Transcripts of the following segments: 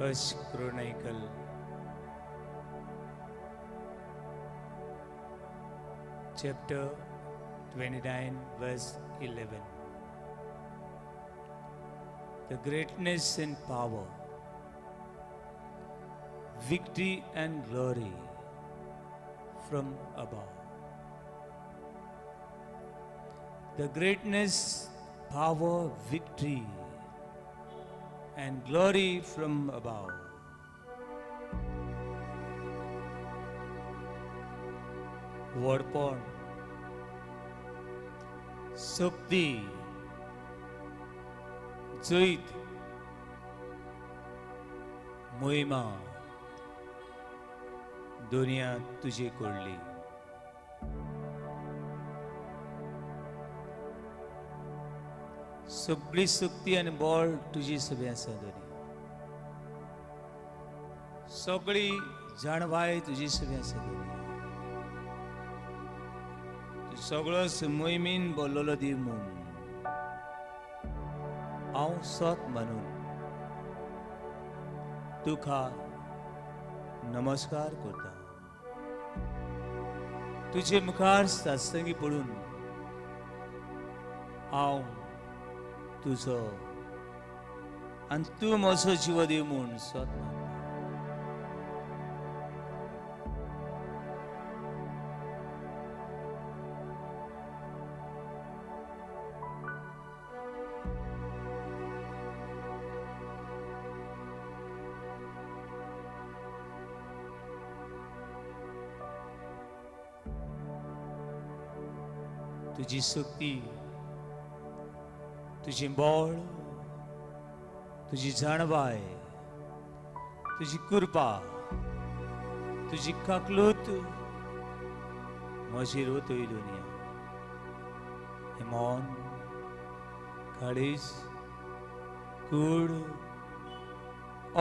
First Chronicle chapter 29 verse 11. The greatness and power, victory and glory from above. The greatness, power, victory and glory from above. Wordporn, शक्ती, जैत, मोहिमा, दुनिया तुझे coldly. सगळी शक्ती आणि बळ तुझी सगळी आसा दोनी. सगळी जाणवाय तुझी सगळी आसा दोनी. तू सगळोच मोहिमेन बोललो दी म्हूण हांव सोत म्हणून तुका नमस्कार करता. तुझे मुखार सत्संगी पडून हांव तुजो आनी तूं म्हजो जीव दी म्हूण सोत मागता. तुझी शक्ती, तुझे बळ, तुझी जाणवाय, तुझी कृपा, तुझी काकलूत म्हजेर वतय दुनिया. हे मन, काळीज, कूड,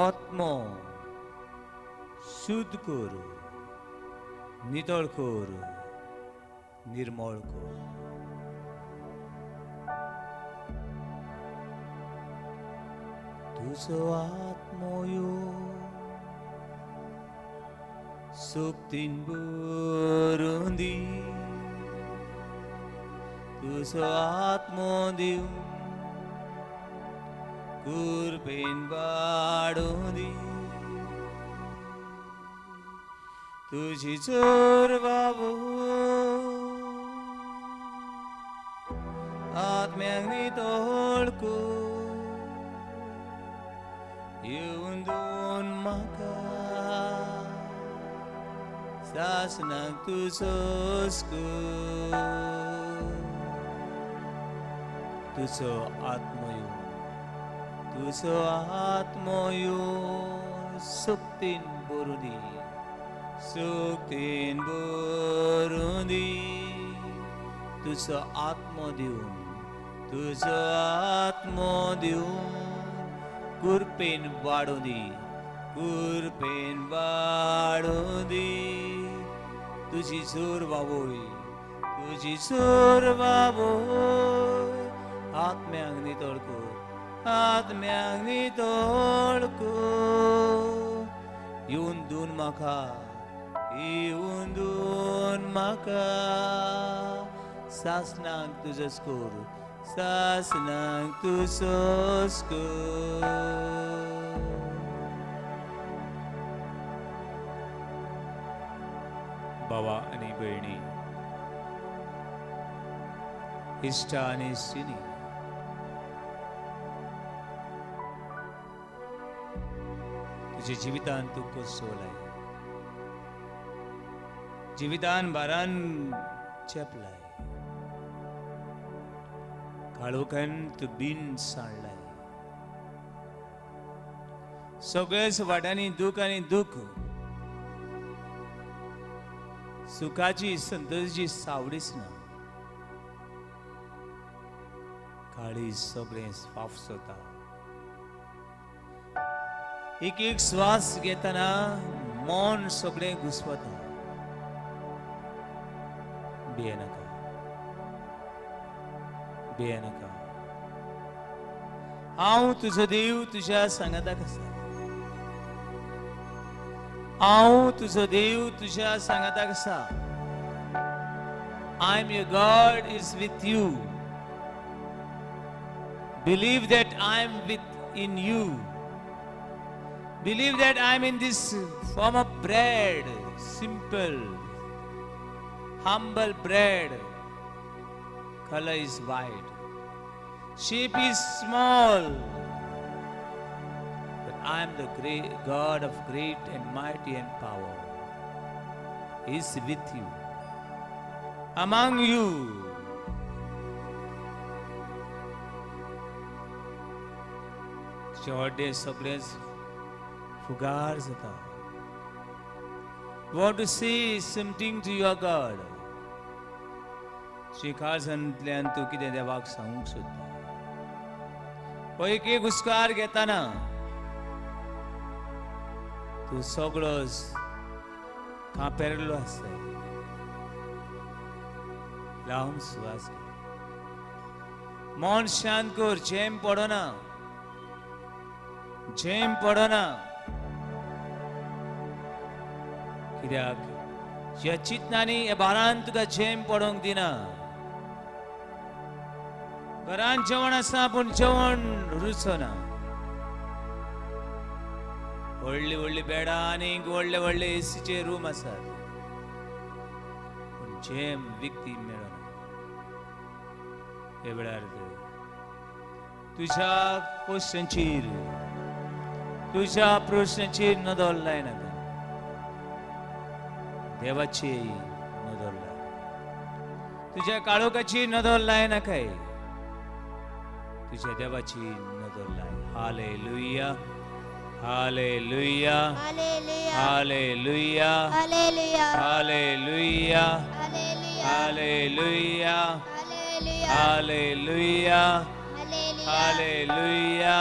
आत्मो शुद्ध कर, नितळ कर, निर्मळ कर. तुझो आत्मयो शक्तीन भरून दी. तुझो आत्मो दिव कृपेन वाडूं दी. तुझी चोर बाबू आत्म्याक नितळको येऊन दोन म्हाका सासनाक तुजोच तुजो आत्मयो, तुजो आत्मयो शक्तीन भरून दी, शक्तीन भरून दी. तुजो आत्मो दिवन, तुजो आत्मो दिवन कृपेन वाडूं दी, कृपेन वाडूं दी. तुझी जोर बाबोय, तुझी जोर बाबोय आत्म्याक नितळ कर, आत्म्याक नितळ कर. येवन दोन म्हाका, येवन दोन म्हाका सासनाक तुजोच कर, सासनाक तुजोच कर. बाबा आणि बहिणी, इष्ट आणि इष्टिनी, तुझे जिवितान तू कोसोलाय, जिवितान बारान चेपलाय, काळोखान तू बीन सांडलाय. सगळेच वाटांनी दुख आणि दुख, सुखाची संतोषची सावडीच ना. काळी सगळे स्वाफ सोता. एक एक श्वास घेताना मन सगळे घुसवता. भियेनाका, भियेनाका. हांव तुजो देव तुज्या सांगाताक आसा. हांव तुजो देव तुज्या सांगाता कसा. I am your God is with you. Believe that I am in you. Believe that I am in this form of bread, simple, humble bread. Color is white. Shape is small. But I am the great God of great and mighty and power. He is with you. Among you. शेवटे सगळेच फुगार जाता. Want to say something to your God. शिखारसांतल्यान तूं कितें देवाक सांगूंक सोदता. हो एक हुस्कार घेताना तूं सगळो कापेरलो आसता. लांब श्वास घे. मन शांत कर. झेम पडना. झेम पडना. कित्याक ह्या चिंतनांनी ह्या भारान तुका झेम पडोंक दिना. घरान जेवण आसा पूण जेवण रुचना. व्हडली व्हडली बेडां आनी व्हडले व्हडले एसीचे रूम आसात पूण झेम विकती मेळना. हे वेळार तुज्या प्रश्नाचेर नदर लायनाका. देवाची नदर लाय. तुझ्या काळोखाची नदर लायनाकाय. तुझ्या देवाची नदर लाय. Hallelujah. Hallelujah. Hallelujah. Hallelujah. Hallelujah. Hallelujah. Hallelujah. Hallelujah.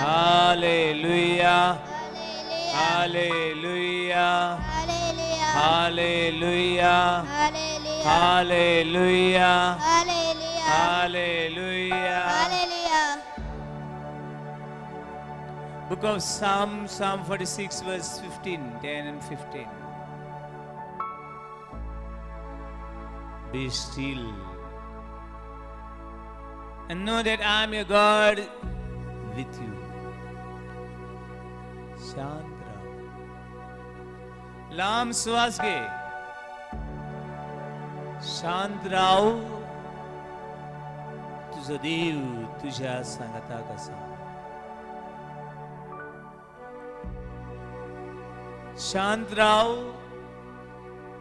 Hallelujah. Hallelujah. Hallelujah. Hallelujah. Hallelujah. Book of Psalm 46 verse 15, 10 and 15. Be still and know that I am your God with you. शांत राह. लांब श्वास घे. शांत राह. तुझो देव तुझ्या सांगताक आसा. शांत राह.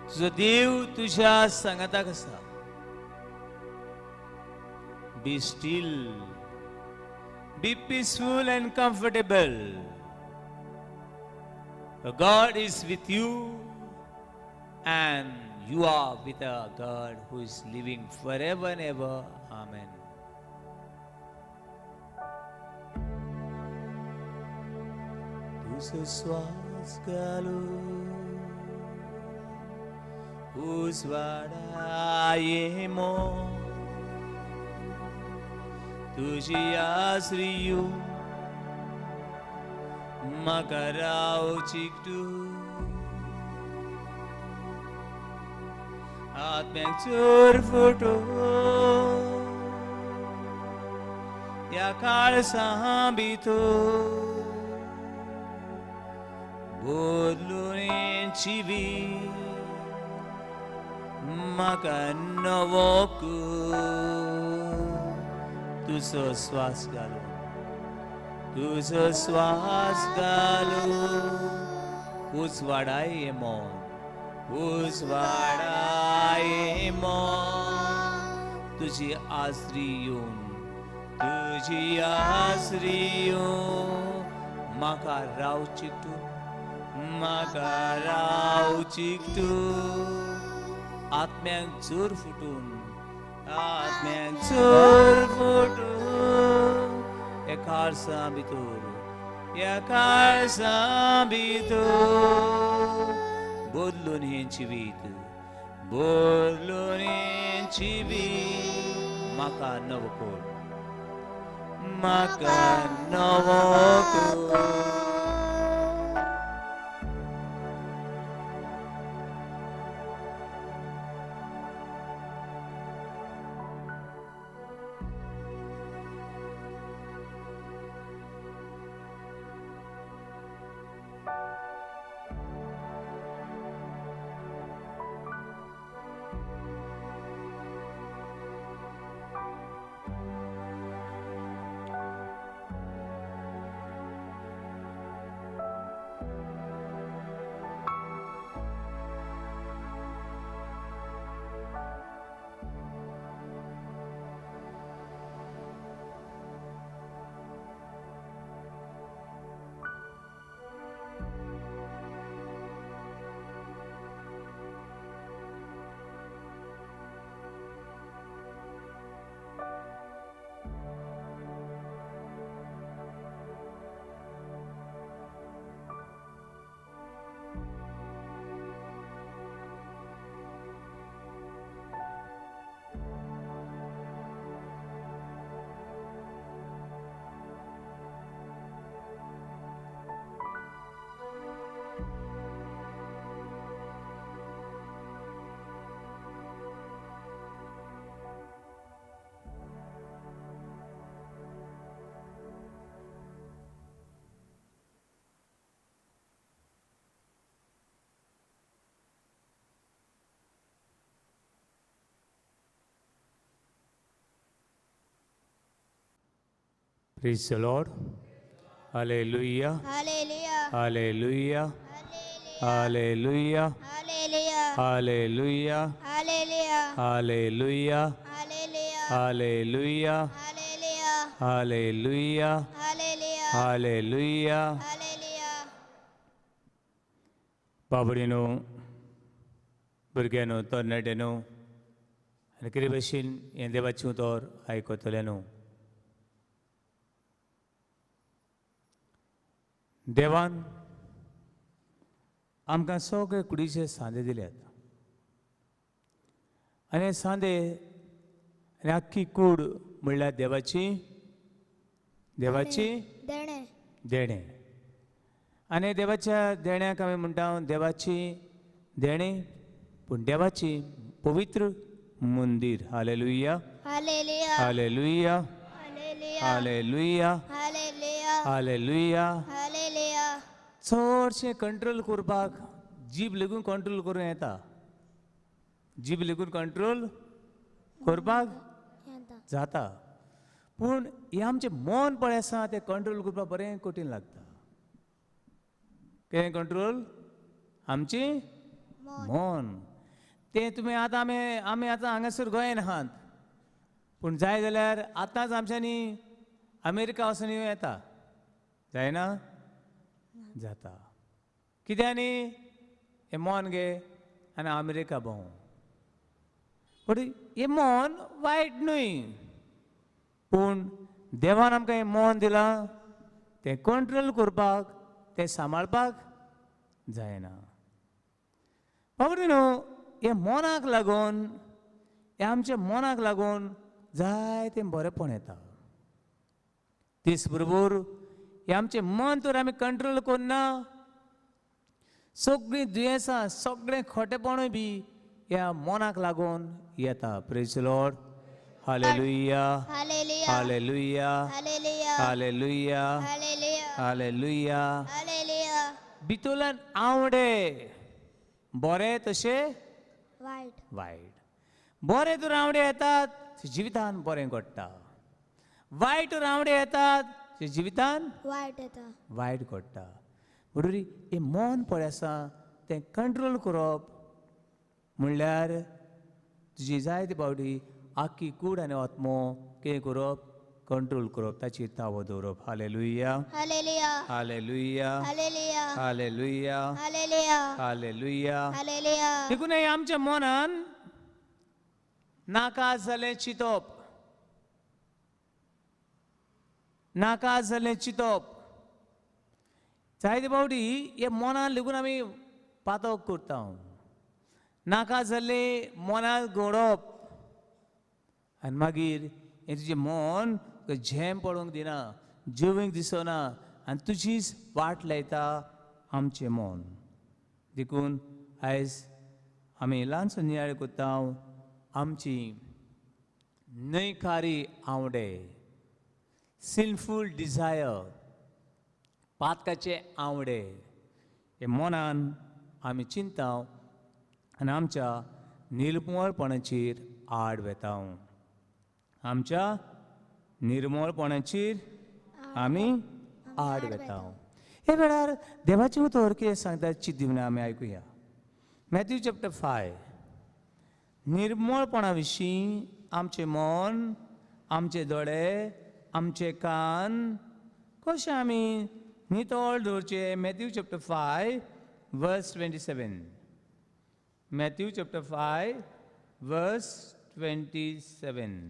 तुझो देव तुझ्या सांगताक आसा. Be still. Be peaceful and comfortable. God is with you and you are with a God who is living forever and ever. Amen. तुझा श्वास घालू. उजवाडायेमो. तुझी आसरियो म्हाका रावचिकटू. आत्म्याक चोर फोटो ह्या काळसा भितर बदलून जिवीत म्हाका नवो कर. तुझो श्वास घालून. तुझो श्वास घालून. उजवाडाय मन. उजवाडाय मन. तुझी आसरी येवन. तुझी आसरी येवन म्हाका रावचिकटून. म्हाका रावचिकटून. आत्म्याक जोर फुटून. आत्म्याक जोर फुटून. एकाळसा भितर. एकाळसा भितर बदलून हें जिवीत. बदलून हें जिवीत म्हाका नवो कर. म्हाका नवो कर. Praise the Lord. Hallelujah. Hallelujah. Hallelujah. Hallelujah. Hallelujah. Hallelujah. Hallelujah. Hallelujah. Hallelujah. Hallelujah. Hallelujah. Hallelujah. Hallelujah. Hallelujah. बाबडीनो भुरग्यानो तरणाट्यानो आनी कितें भशेन हें देवाचें उतर आयकतले न्हू. देवान आमकां सगळे कुडीचे सांदे दिल्यात आनी हे सांदे आनी आख्खी कूड म्हणल्यार देवाची देणे. देणे. आनी देवाच्या देण्याक आमी म्हणटा देवाची देणे पूण देवाची पवित्र मंदीर. Hallelujah. Hallelujah. Hallelujah. Hallelujah. Hallelujah. Hallelujah. Hallelujah. Hallelujah. चडशें कंट्रोल करपाक जीब लेगून कंट्रोल करूं येता. जीब लेगून कंट्रोल करपाक जाता पूण हें आमचें मन पळय आसा तें कंट्रोल करपाक बरें कठीण लागता. कितें कंट्रोल? आमचें मन. तें तुमी आतां आमी आतां हांगासर गोंयान आहात पूण जाय जाल्यार आतांच आमच्यांनी अमेरिका वचून येता. जायना? जाता. कित्यानी हें मन घे आनी अमेरिका भोंव. पूण हें मन वायट न्हय पूण देवान आमकां हें मन दिलां तें कंट्रोल करपाक तें सांबाळपाक जायना. बाबडे न्हू हे मनाक लागून हे आमच्या मनाक लागून जायतें बरेंपण येता. तेच बरोबर हे आमचें मन तर आमी कंट्रोल करना सगळीं दुयेंसां सगळें खोटेपणूय बी ह्या मनाक लागून येता. Praise the lord. Hallelujah. Hallelujah. Hallelujah. Hallelujah. Hallelujah. Hallelujah. Hallelujah. Hallelujah. भितरल्यान आवडे बरें तशें White. वायट. बरें तर आवडे येतात जिवितान बरें घडटा. वायट रावडे येतात जिवितान White येता. वायट घडटा. म्हणून हें मन पळय आसा तें कंट्रोल करप म्हणल्यार तुजी जायते फावटी आख्खी कूड आनी आत्मो कितें करप? कंट्रोल करप. ताचेर तावो दवरप. Hallelujah. Hallelujah. Hallelujah. Hallelujah. Hallelujah. Hallelujah. Hallelujah. Hallelujah. देखून हे आमच्या मनान नाका जालें चिंतप. नाका जालें चिंतप. जायते फावटी हे मनान लेगून आमी पातक करता. नाका जाल्लें मनाक घडोवप आनी मागीर हें तुजें मन झेम पडोवंक दिना, जिवंक दिसना आनी तुजीच वाट लायता आमचें मन. देखून आयज आमी ल्हानसो नियाळ कोत्ता आमची न्हयकारी आवडे सिनफूल डिझायर पातकाचे आवडे हे मनान आमी चिंता आनी आमच्या निर्मळपणाचेर आड वेता. आमच्या निर्मळपणाचेर आमी आड वेता. हे वेळार देवाचे उतर कितें सांगता चिंतून आमी आयकुया. Matthew chapter 5. निर्मळपणा विशीं आमचें मन, आमचे दोळे, आमचे कान कशें आमी नितळ दवरचे. मॅथ्यू चॅप्टर 5 वर्स 27. मॅथ्यू चॅप्टर 5 वर्स 27.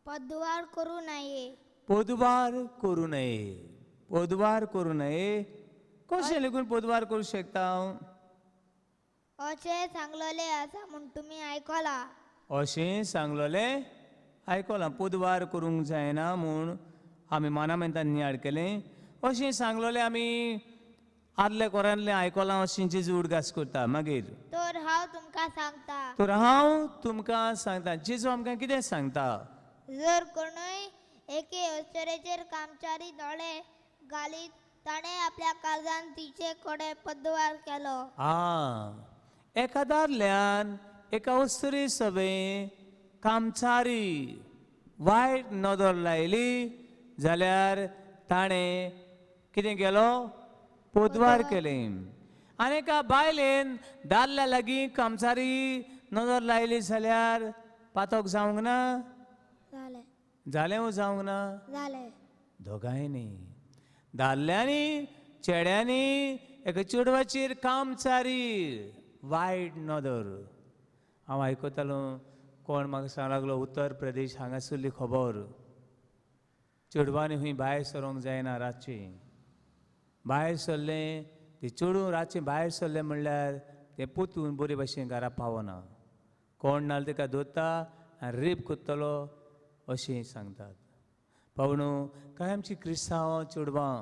पद्वार करू नये. पोदवार करू नये. पोदवार करू नये. कशें लेगून पोदवार करूं शकता? अशें सांगलोले आसा म्हूण तुमी आयकला. अशें सांगलोलें आयकलां. पोदवार करूंक जायना म्हूण आमी मानामेंतान नियाळ केलें. अशें सांगलोलें आमी आदले कोरांतलें आयकलां अशें जेजू उडगास करता. मागीर तर हांव तुमकां सांगता. तर हांव तुमकां सांगता. जेजू आमकां कितें सांगता? जर कोणूय एके अस्तरेचेर कामचारी दोळे घालीत ताणें आपल्या काळजान तिचे कडेन पद्वार केलो. एका दादल्यान एका अस्तरे सवे कामचारी वायट नदर लायली जाल्यार ताणें कितें केलो पोदवार केलें आनी एका बायलेन दादल्या लागीं कामसारी नदर लायली जाल्यार पातोक जावंक ना जालें जालें वो जावंक ना जालें दोगांयनी दादल्यांनी चेड्यांनी एका चेडवाचेर कामचारी वायट नदर हांव आयकतालो कोण म्हाका सांग लागलो उत्तर प्रदेश हांगासरली खबर चेडवांनी खंय भायर सरोंक जायना रातचें भायर सरलें तें चेडूं रातचें भायर सरलें म्हणल्यार तें पोतून बरे भाशेन घरा पावना कोण नाल्यार तेका धरता आनी रेप करतलो अशें सांगतात पावणू कांय आमची क्रिस्तांव चेडवां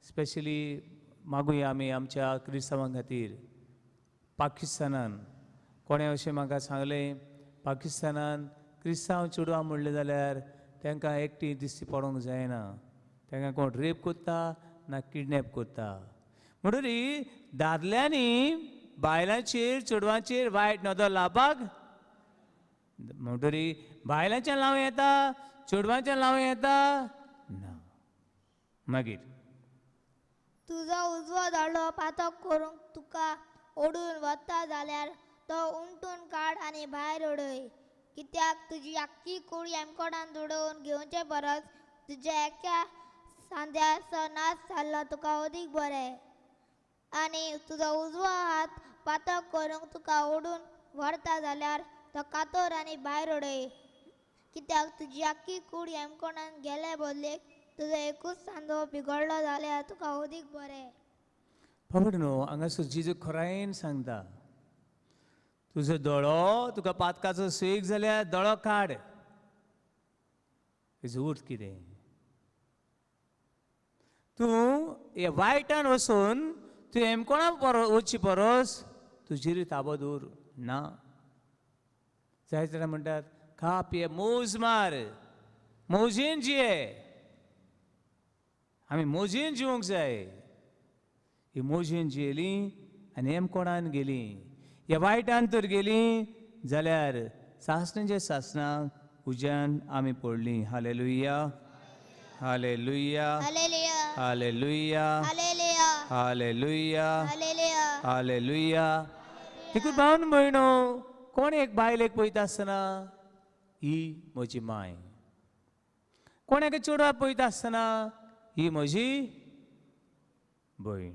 स्पेशली मागुया आमी आमच्या क्रिस्तांवां खातीर पाकिस्तानान कोणें अशें म्हाका सांगलें पाकिस्तानान क्रिस्तांव चेडवां म्हणलें जाल्यार तांकां एकटी दिश्टी पडोंक जायना तांकां कोण रेप करता ना किडनॅप करता म्हणटरी दादल्यांनी बायलांचेर चेडवांचेर वायट नदर लावपाक म्हणटरी बायलांचें लावं येता चेडवांचें लावं येता ना मागीर तुजो उजवो दोळो पातक करूंक तुका ओडून वता जाल्यार तो उमटून काड आनी भायर उडय कित्याक तुजी आख्खी कूड हेमकोडान दुडोवन घेवचे परस तुज्या एका सांद्याचो नाश जाल्लो तुका अदीक बरें आनी तुजो उजवो हात पातक करूंक तुका ओडून व्हरता जाल्यार तो कातोर आनी भायर उडय कित्याक तुजी आख्खी कूड हेमकोडान गेले बदलेक तुजो एकूच सांदो बिगडलो जाल्यार तुका अदीक बरें खबर न्हू हांगासर जेजू खरायेन सांगता तुजो दोळो तुका पातकाचो सेक जाल्यार दोळो काड हेजो अर्थ कितें तूं हे वायटान वचून तूं हेमकोणा वचची परस तुजेर ताबो दवर ना जाय जाल्यार म्हणटात खा पिये मोज मार मोजेन जिये आमी मोजेन जिवंक जाय ही मोजेन जियेलीं आनी हेमकोणान गेलीं ह्या वायटान तर गेलीं जाल्यार सासणाच्या सासणाक उज्यान आमी पडलीं hallelujah hallelujah hallelujah hallelujah hallelujah hallelujah hallelujah hallelujah देखून भावन भयणो कोण एक बायलेक पळयता आसतना ही म्हजी माय कोण एका चेडवाक पळयता आसतना ही म्हजी भयण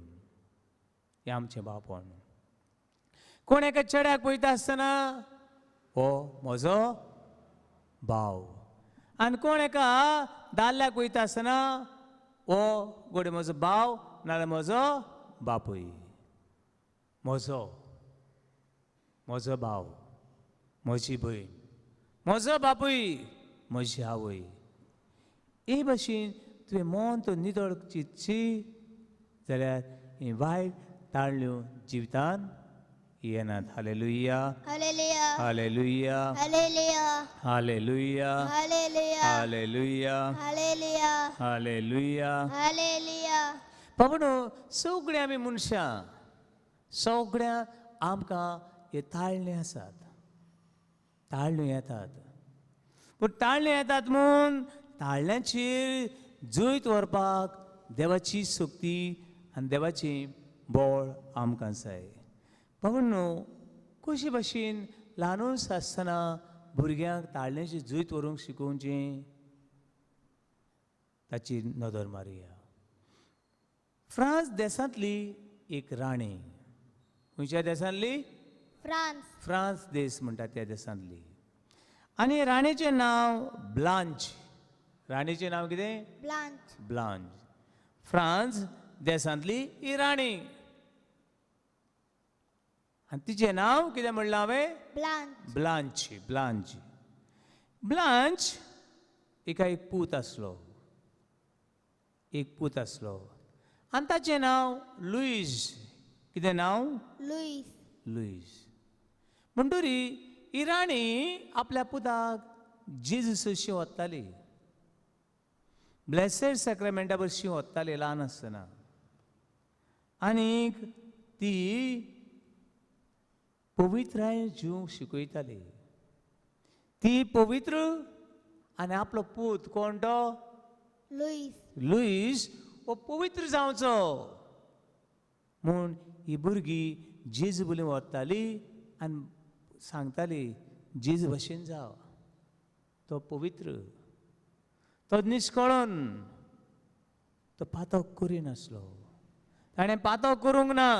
हें आमचें बापण कोण एका चेड्याक पळयता आसतना हो म्हजो भाव आनी कोण एका दादल्याक पळयता आसतना हो गोडे म्हजो भाव नाल्यार म्हजो बापूय म्हजो म्हजो भाव म्हजी भयण म्हजो बापूय म्हजी आवय हे भाशेन तुवें मन तो नितळ चिंतशी जाल्यार ही वायट ताळण्यो जिवितांत येनात hallelujah hallelujah hallelujah hallelujah hallelujah hallelujah hallelujah hallelujah hallelujah hallelujah पावणो सगळीं आमी मनशां सगळ्या आमकां हे ताळणे आसात ताळण्यो येतात पूण ताळण्यो येतात म्हूण ताळण्यांचेर जैत व्हरपाक देवाची शक्ती आनी देवाचें बळ आमकां जाय पावणो कशे भाशेन ल्हानूच आसतना भुरग्यांक ताळण्याचें जैत व्हरूंक शिकोवचें ताची नदर मारया फ्रांस देशांतली एक राणी खंयच्या देशांतली फ्रांस फ्रांस देश म्हणटा त्या देशांतली आनी राणीचें नांव ब्लांच राणीचें नांव कितें ब्लांच ब्लांच फ्रांस देशांतली ही राणी आनी तिचें नांव कितें म्हणलां हांवें ब्लांच ब्लांच ब्लांच ब्लांच एका एक पूत आसलो आनी ताचें नांव लुईस कितें नांव लुईस लुईस म्हणटरी ही राणी आपल्या पुताक जेजूसशी वताली ब्लेसेड सॅक्रेमेंटा बरशी वताली ल्हान आसतना आनीक ती पवित्राय जीव शिकयताली ती पवित्र आनी आपलो पूत कोण तो लुईस लुईस हो पवित्र जावचो म्हूण ही भुरगीं जेजू बोली व्हरताली आनी सांगताली जेजू भशेन जाव तो पवित्र तो निश्कळून तो पातक करिनासलो ताणें पातक करूंक ना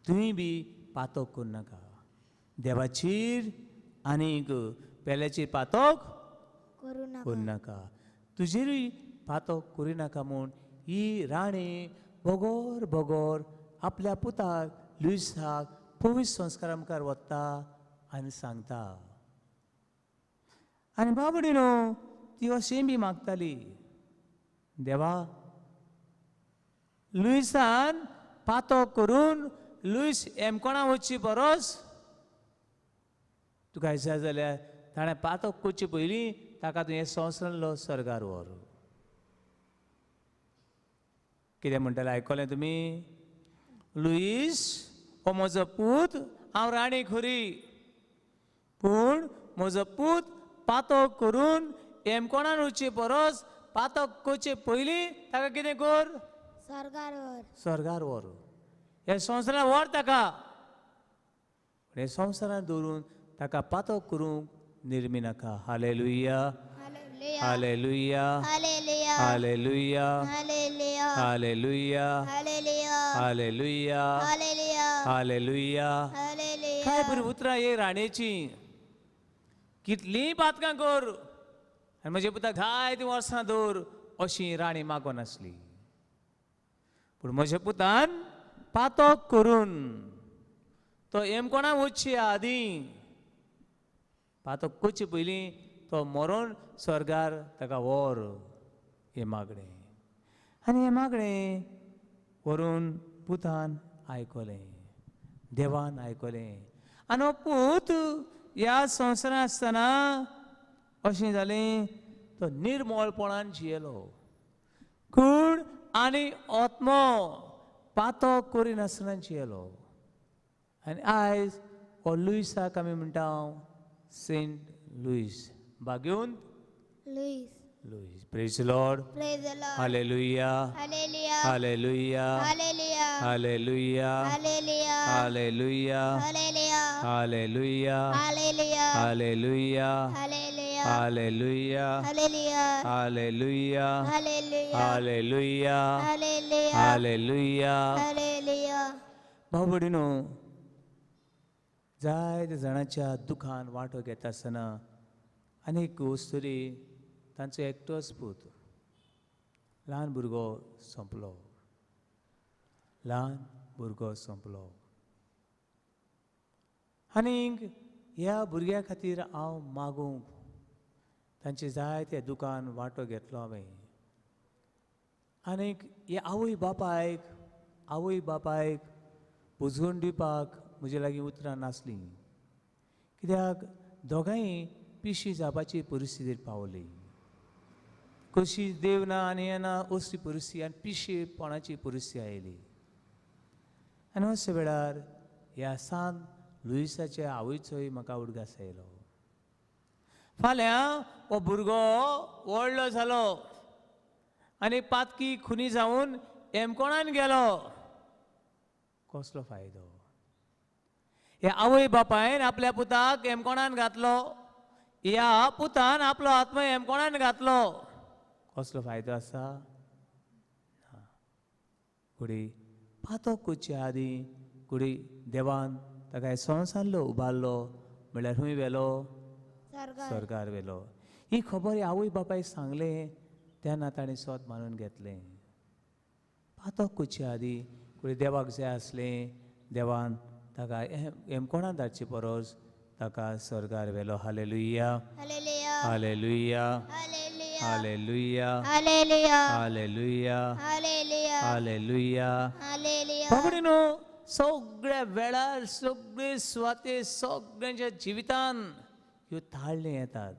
तुमी बी पातक करूं नाका देवाचेर आनीक पेल्याचेर पातक करू करूं नाका तुजेरूय पातक करिनाका म्हूण ही राणी बोगोर बोगोर आपल्या पुताक लुईसाक पवित्र संस्कारा मुखार वता आनी सांगता आनी बाबडीनो ती अशें बी मागताली देवा लुईसान पातक करून लुईस एमकोणा वचची परस तुका जाय जाल्यार ताणें पातक करचे पयलीं ताका तुवें संवसारांतलो सर्गार व्हर कितें म्हणटालें आयकलें तुमी लुईस हो म्हजो पूत हांव राणी खरी पूण म्हजो पूत पातक करून एमकोणान वचचे परस पातक करचे पयलीं ताका कितें कर सरकारवर स्वर्गार व्हर हे संवसारांत व्हर ताका हे संवसारांत दवरून ताका पातक करूंक निर्मी नाका hallelujah hallelujah hallelujah hallelujah hallelujah hallelujah hallelujah hallelujah hallelujah hallelujah hallelujah काय बरी उतरां हे राणेची कितलीं पातकां कर आनी म्हजे पुताक जायतीं वर्सां दवर अशी राणी मागोन आसली पूण म्हज्या पुतान पातक करून तो एमकोणा वचचे आदीं पातक करचे पयलीं तो मरोन स्वर्गार ताका व्हर हें मागणें आनी हें मागणें व्हरून पुतान आयकलें देवान आयकलें आनी हो पूत ह्या संवसारांत आसतना अशें जालें तो निर्मळपणान जियेलो कूड आनी आत्मो पातक करिनासतना जियेलो आनी आयज हो लुईसाक आमी म्हणटा सेंट लुईस बागेऊन Louis Louis praise lord praise the lord hallelujah hallelujah hallelujah hallelujah hallelujah hallelujah hallelujah hallelujah hallelujah hallelujah hallelujah hallelujah hallelujah hallelujah hallelujah hallelujah hallelujah hallelujah hallelujah भाऊ भयणीनो जायत्या जाणांच्या दुखान वांटो घेता आसतना आनीक वस्तुरी तांचो एकटोच पूत ल्हान भुरगो सोंपलो ल्हान भुरगो सोंपलो आनीक ह्या भुरग्या खातीर हांव मागूंक तांचे जायत्या दुखान वांटो घेतलो हांवें आनीक हे आवय बापायक पुजगूण दिवपाक म्हजे लागीं उतरां नासलीं कित्याक दोगांय पिशी जावपाची परिस्थितीर पावली कशी देव ना आनी हें ना असली परिस्थिती आनी पिशेपणाची परिस्थिती आयली आनी अशे वेळार ह्या सांत लुईसाच्या आवयचोय म्हाका उडगास आयलो फाल्यां हो भुरगो व्हडलो जालो आनी पातकी खुनी जावन एमकोणान गेलो कसलो फायदो हे आवय बापायन आपल्या पुताक एमकोणान घातलो ह्या पुतान आपलो आत्मा एमकोणान घातलो कसलो फायदो आसा कुडी पातक करचे आदीं कुडी देवान ताका संवसारलो उबारलो म्हळ्यार खंय व्हेलो स्वर्गार व्हेलो ही खबर आवय बापायक सांगलें तेन्ना ताणें स्वत मानून घेतलें पातक करचे आदीं कुडी देवाक जाय आसलें देवान ताका एमकोणान धाडचे परस ताका स्वर्गार व्हेलो hallelujah hallelujah hallelujah hallelujah hallelujah hallelujah hallelujah hallelujah hallelujah hallelujah बाबडीनो सगळ्या वेळार सगळे सुवाते सगळ्यांच्या जिवितान ह्यो ताळणी येतात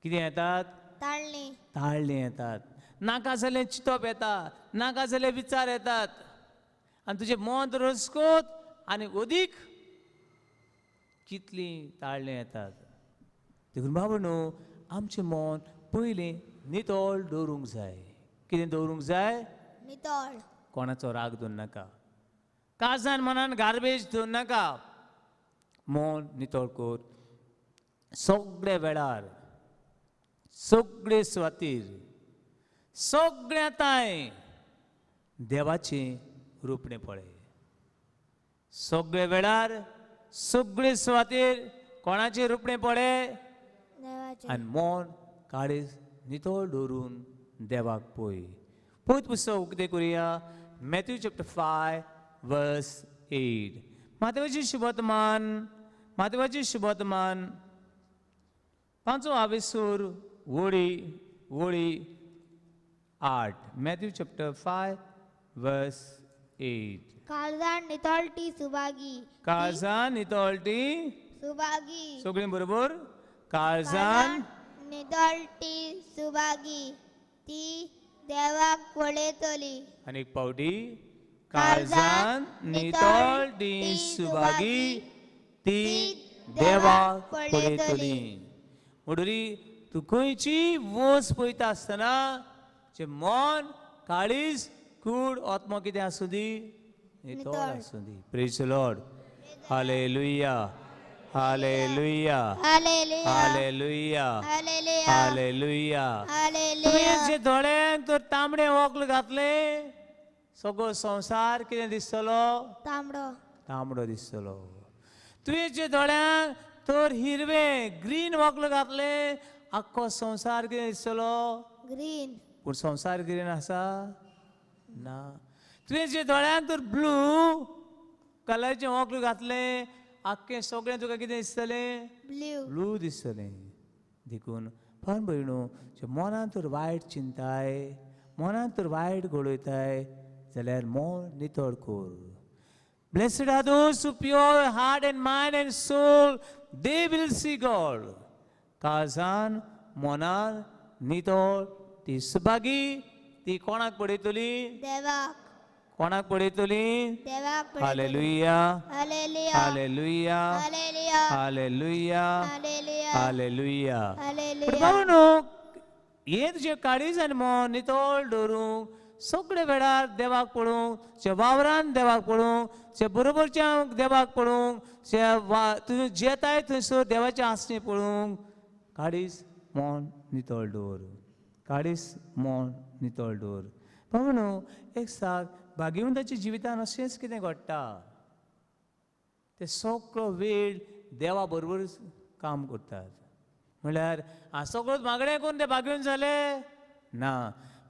कितें येतात ताळणी येतात नाका जालें चिंतप येता नाका जालें विचार येतात आनी तुजें मन रसकोत आनी अदीक कितलीं ताळणी येतात देखून बाबा न्हू आमचें मन पयलीं नितळ दवरूंक जाय. कितें दवरूंक जाय? नितळ. कोणाचो राग दवरूं नाका, काळजान मनान गार्बेज दवरूं नाका. मन नितळ कर. सगळ्या वेळार, सगळे सुवातेर, सगळ्या ताय देवाचें रुपणें पळय. सगळे वेळार, सगळे सुवातेर कोणाचें रुपणें पळय? देवाचे. आनी मन काळीज नितळ दवरून देवाक पळय. पळयत पुस्तक कितें करुया? मॅथ्यू चॅप्टर 5 वर्स 8. मातेवाचें शुभवर्तमान 5 वळी 8. मॅथ्यू चॅप्टर 5 वर्स 8. काळजान नितळटी सुभागी. काळजान नितळटी सुभागी. सगळीं बरोबर. काळजान नितळटी सुभागी ती देवाक पळयतली. आनी एक पावटी. काळजान नितळटी सुभागी ती देवाक पळयतली. म्हणटरी तूं खंयची वस्त पळयता आसतना जे मन काळीज कूड आत्मा कितें आसूं दी, नितळ आसूं दी. Praise the lord. Hallelujah, hallelujah, hallelujah. Hallelujah, hallelujah. Hallelujah. Hallelujah. तुवें जे दोळ्यांक तर तांबडे वक्ल घातले, सगळो संवसार कितें दिसतलो? तांबडो. तांबडो दिसतलो. तुवें जे दोळ्यांक तर हिरवे ग्रीन वक्ल घातले, आख्खो संवसार कितें दिसतलो? ग्रीन. पूण संवसार ग्रीन आसा ना. तुवें जे दोळ्यांक तर ब्लू कलरचे वक्ल घातले, आख्खें सगळें तुका कितें दिसतलें? ब्लू. ब्लू दिसतलें. देखून पण भयणू, जे मनांत तर वायट चिंताय, मनांत तर वायट घडयताय जाल्यार मन नितळ कर. Blessed are those who pure heart and mind and soul, they will see God. काळजान मनान नितळ ती सुभागी ती कोणाक पळयतली? देवाक. कोणाक पळयतली? देवाक पळयतली. Hallelujah, hallelujah. Hallelujah, hallelujah. Hallelujah, hallelujah. Hallelujah. Hallelujah. बाबा हे तुजे काळीज आनी मन नितळ दवरूंक, सगळे वेळार देवाक पळोवंक, जे वावरान देवाक पळोवंक, जे बरोबरच्या देवाक पळोवंक, जे तुवें जेताय थंयसर देवाचें आसचें पळोवंक, काळीज मन नितळ दवर. काळीज मन नितळ दवर. बाबा एक सांग, भाग्यवंताच्या जिवितान अशेंच कितें घडटा? ते सगळो वेळ देवा बरोबर काम करतात. म्हळ्यार सगळोच मागणें करून ते भाग्यवंत जाले ना.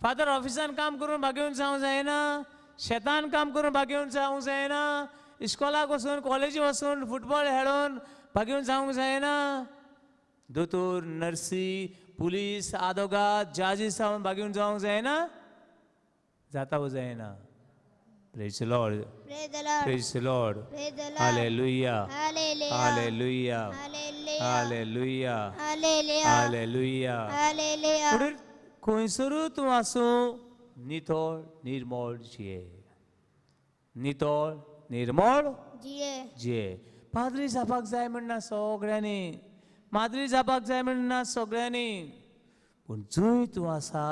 फादर ऑफिसान काम करून भाग्यवंत जावंक जायना, शेतान काम करून भाग्यवंत जावंक जायना, इस्कॉलाक वचून कॉलेजी वचून फुटबॉल खेळून भाग्यवंत जावंक जायना. दोतोर, नर्सी, पुलीस, आदोगाद, जजीस जावन भाग्यवंत जावंक जायना. जाता व जायना. Praise the Lord. Praise the Lord. Praise the Lord. Praise the Lord. Hallelujah. Hallelujah. Hallelujah. Hallelujah. Hallelujah. Hallelujah. Hallelujah. Hallelujah. म्हणून खंयसरूय तूं आसूं, नितळ निर्मळ जिये. नितळ निर्मळ जिये. जिये. पाद्री जावपाक जाय म्हणना सगळ्यांनी, माद्री जावपाक जाय म्हणना सगळ्यांनी. पूण जंय तूं आसा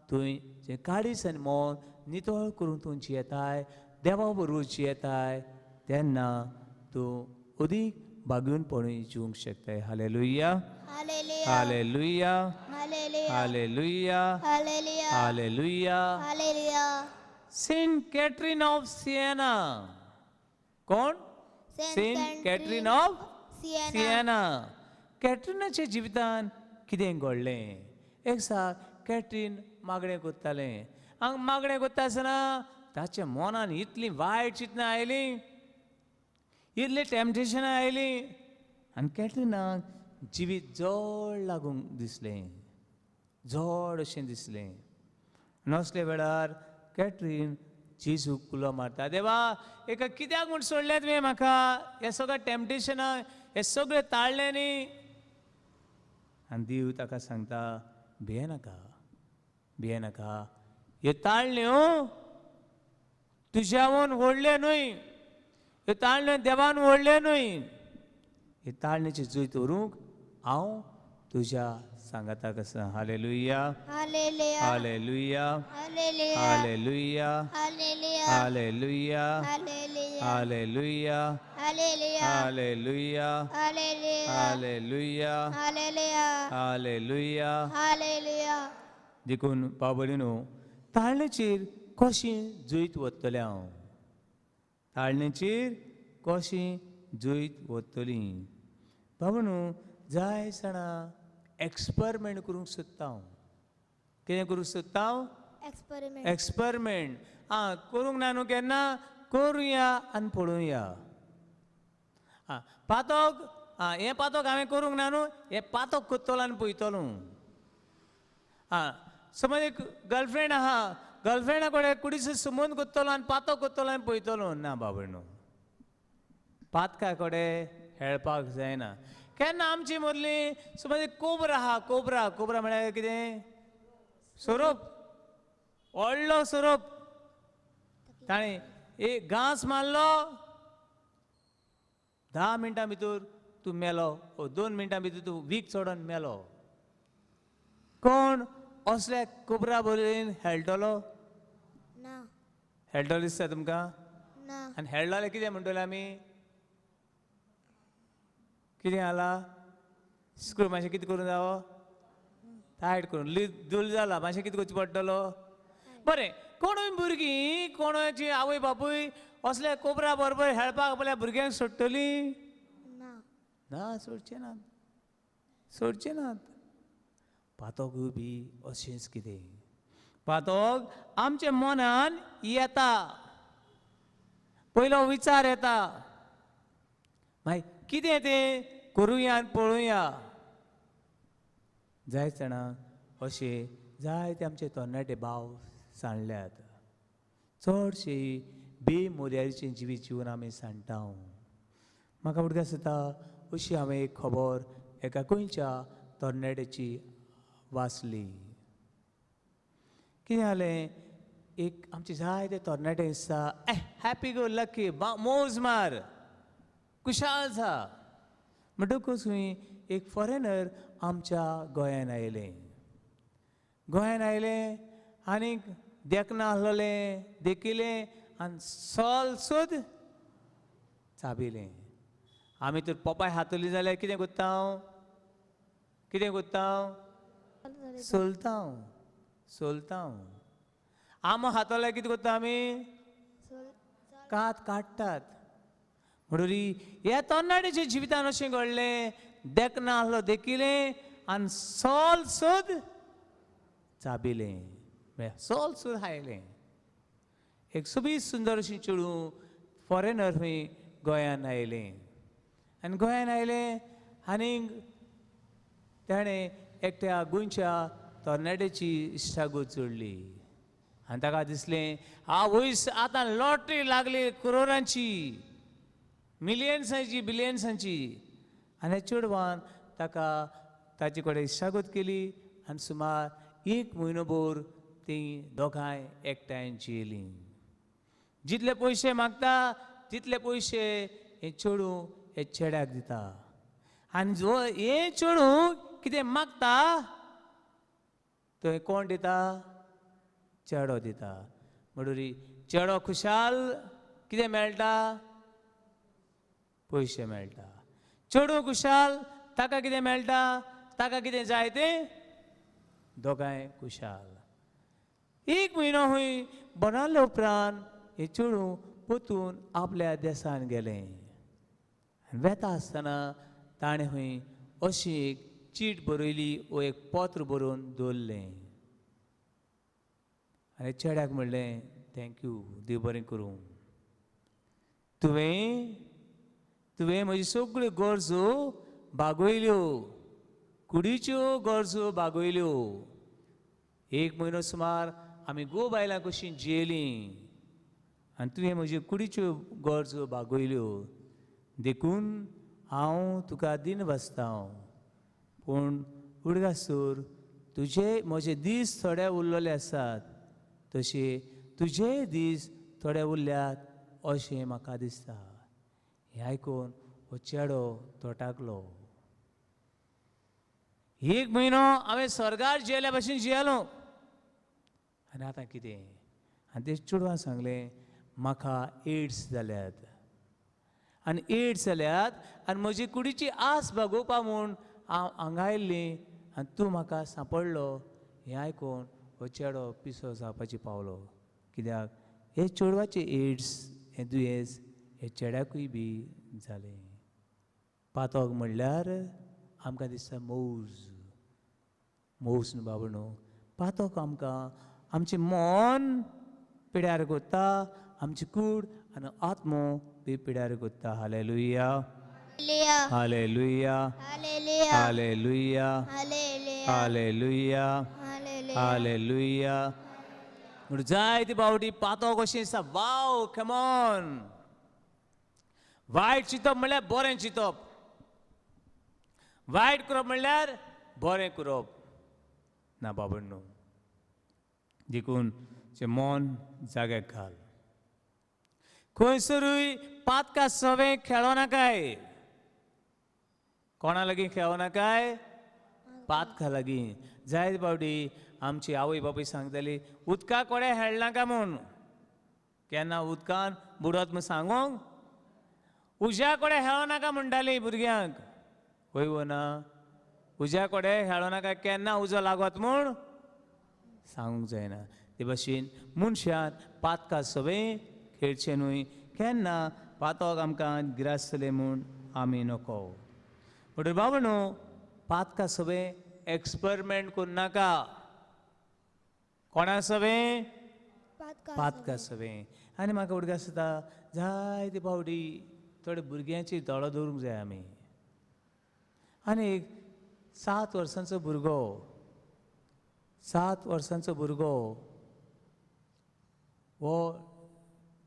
थंय जें काळीज आनी मन नितळ करून तूं जियेताय, देवा बरोबर जियेताय, तेन्ना तूं अदीक भाग्यवंतपणी जिवंक शकताय. Hallelujah, Hallelujah. Hallelujah, Hallelujah. Hallelujah, Hallelujah. Hallelujah. Hallelujah. Saint Catherine of Siena. कोण? Saint Catherine of Siena. कॅथरीनाच्या जिवितान कितें घडलें? एक सांग, कॅथरीन मागणें करतालें. हांगा मागणें करता आसतना ताच्या मनान इतलीं वायट चिंतनां आयलीं, इतलीं टॅम्पटेशनां आयलीं, आनी कॅथरीनाक जिवीत जड लागूंक दिसलें, जड अशें दिसलें. नसले वेळार कॅथरीन जेजूक उलो मारता, देवा एका कित्याक म्हूण सोडलें तुवें म्हाका? हें सगळें टॅम्पटेशनां हें सगळें ताळ्ळें न्ही. आनी देव ताका सांगता, भियेनाका, भियेनाका. ह्यो ताळण्यो तुज्यावन व्हडल्यो न्हय, ह्यो ताळण्यो देवान व्हडल्यो न्हय. हे ताळणेचे जैत व्हरूंक हांव तुझ्या सांगाताक आसा. Hallelujah, hallelujah hallelujah, hallelujah hallelujah, hallelujah hallelujah, hallelujah hallelujah, hallelujah hallelujah, hallelujah hallelujah, hallelujah hallelujah. Hallelujah देखून बाबडीनो ताळणेचेर कशें जुयत वतलें हांव. ताळणेचेर कशीं जुयत वतली. बाबडीनो जाय जाणा एक्सपेरिमेंट करूंक सोदता हांव. कितें करूंक सोदता हांव? Experiment experiment. करूंक ना न्हू केन्ना करुया आनी पळोवया. पातोक हें पातोक हांवें करूंक ना न्हू, हें पातोक कोत्तलो आनी पळयतलो. समज एक गर्लफ्रेंड आहा, गर्लफ्रेंडा कडेन कुडीचो संबंद कोत्तलो आनी पातोक कोत्तलो आनी पळयतलो. ना बाबडीनो, पातका कडेन खेळपाक जायना. केन्ना आमची मदली समज एक कोबरा आहा, कोबरा. कोबरा म्हळ्यार कितें? सोरोप, व्हडलो सोरोप. ताणें एक घांस मारलो, 10 मिनटां भितर तूं मेलो, 2 मिनटां भितर तूं वीक चोडोन मेलो. कोण असल्या कोबरा बरोबर खेळटलो? ना खेळटलो दिसता तुमकां? ना आनी खेळलो जाल्यार कितें म्हणटले आमी? कितें जाला? स्क्रू मातशें कितें करूं जावो? टायट करून दूल जाला, मातशें कितें करचें पडटलो? बरें, कोणूय भुरगीं, कोणाची आवय बापूय असल्या कोबरा बरोबर खेळपाक आपल्या भुरग्यांक सोडटलीं? ना ना, सोडचे नात, सोडचे नात. पातोकूय बी अशेंच कितें. पातोक आमच्या मनान येता, पयलो विचार येता, मागीर कितें तें करुया आनी पळोवया. जाय जाणां अशे जायते आमचे तरणाटे भाव सांडल्यात. चडशे बेमोल्याचें जिवीत जीवन आमी सांडटा. म्हाका उगडास जाता अशी हांवें एक खबर एका गोंयच्या तरणाट्याची वाचली. कितें जालें, एक आमचे जायते तरणाटे दिसता हॅपी गो लकी, मोज मार, खुशाल जा. म्हणटकूच खंय एक फॉरेनर आमच्या गोंयान आयले. गोंयान आयले आनीक देखना आसलोले देखिले आनी सोल सूद चाबिलें. आमी तर पोपाय हातली जाल्यार कितें कोत्ता हांव? कितें कोत्ता हांव? सोलता हांव, सोलता हांव. आमो हातोल्यार कितें कोत्ता आमी? कात काडटात. म्हणून ह्या तरणाट्याच्या जिवितान अशें घडलें, देखना आसलो देखिलें आनी सोल सूद चाबिलें. सोल सूद हायलें. एक सोबीत सुंदर अशीं चेडूं फॉरेनर खंय गोंयान आयलें. आनी गोंयान आयलें आनीक ताणें एकट्या गोंयच्या तरणाट्याची इश्टागत जोडली. आनी ताका दिसलें आवयस आतां लॉटरी लागली करोडांची, मिलियन्सांची, बिलियन्सांची. आनी चेडवान ताका ताचे कडेन इश्टागत केली आनी सुमार 1 म्हयनो भर तीं दोगांय एकठांय जियेलीं. जितले पयशे मागता तितले पयशे हें चेडूं हे चेड्याक दिता. आनी जो हे चेडूं कितें मागता तो कोण दिता? चेडो दिता. म्हणून चेडो खुशाल कितें मेळटा? पयशे मेळटा. चेडूं खुशाल ताका कितें मेळटा? ताका कितें जाय तें दोगांय खुशाल. 1 म्हयनो खंय बरो जाल्ले उपरांत हें चेडूं परतून आपल्या देसान गेलें. वेता आसतना ताणें खंय अशी एक चीट बरयली वो एक पत्र बरोवन दवरलें. आनी चेड्याक म्हणलें थँक्यू, देव बरें करूं. तुवें म्हज्यो सगळ्यो गरजो भागयल्यो, कुडीच्यो गरजो भागयल्यो. 1 म्हयनो सुमार आमी घोव बायलां कशीं जियेलीं आनी तुवें म्हज्यो कुडीच्यो गरजो भागयल्यो. देखून हांव तुका दिनवासता. पूण उडगासूर तुजे म्हजे दीस थोडे उरलेले आसात, तशे तुजे दीस थोडे उरल्यात अशें म्हाका दिसता. हें आयकून हो चेडो तोटाकलो. एक म्हयनो हांवें स्वर्गार जियेल्या भशेन जियेलो आनी आतां कितें आनी ते चेडवान सांगलें म्हाका एड्स जाल्यात आनी एड्स जाल्यात आनी म्हजी कुडीची आस भागोवपा म्हूण हांव हांगा आयिल्ली आनी तूं म्हाका सांपडलो हें आयकून हो चेडो पिसो जावपाची पावलो कित्याक हे चेडवाचे एड्स हें दुयेंस हे चेड्याकूय बी जालें पातोक म्हणल्यार आमकां दिसता मौज न्हू बाबा न्हू पातोक आमकां आमचें मन पिड्यार कोत्ता आमची कूड आनी आत्मो बी पिड्यार कोत्ता hallelujah hallelujah hallelujah hallelujah hallelujah म्हणून जायती बावटी पातोक अशें दिसता वाव कमॉन वायट चिंतप म्हणल्यार बरें चिंतप वायट करप म्हणल्यार बरें करप ना बाबा न्हू देखून जें मन जाग्याक घाल खंयसरूय पातका सवें खेळो नाकाय कोणा लागीं खेळो नाकाय पातका लागीं जायते फावटी आमची आवय बापूय सांगताली उदका कोडे खेळनाका म्हूण केन्ना उदकान बुडत म्हूण सांगूंक उज्या कोडे खेळो नाका म्हणटाली भुरग्यांक वय वो ना उज्या कोडे खेळो नाका केन्ना उजो लागत म्हूण सांगूंक जायना ते भाशेन मनशान पातका सवें खेळचें न्हय केन्ना पातोक आमकां गिरासतलें म्हूण आमी नको म्हणटकीर बाबा न्हू पातका सवें एक्सपेरिमेंट करूं नाका कोणा सवें पातका सवें आनी म्हाका उडका आसता जायते फावटी थोडे भुरग्यांची दोळो दवरूंक जाय आमी आनी एक 7 वर्सांचो भुरगो वो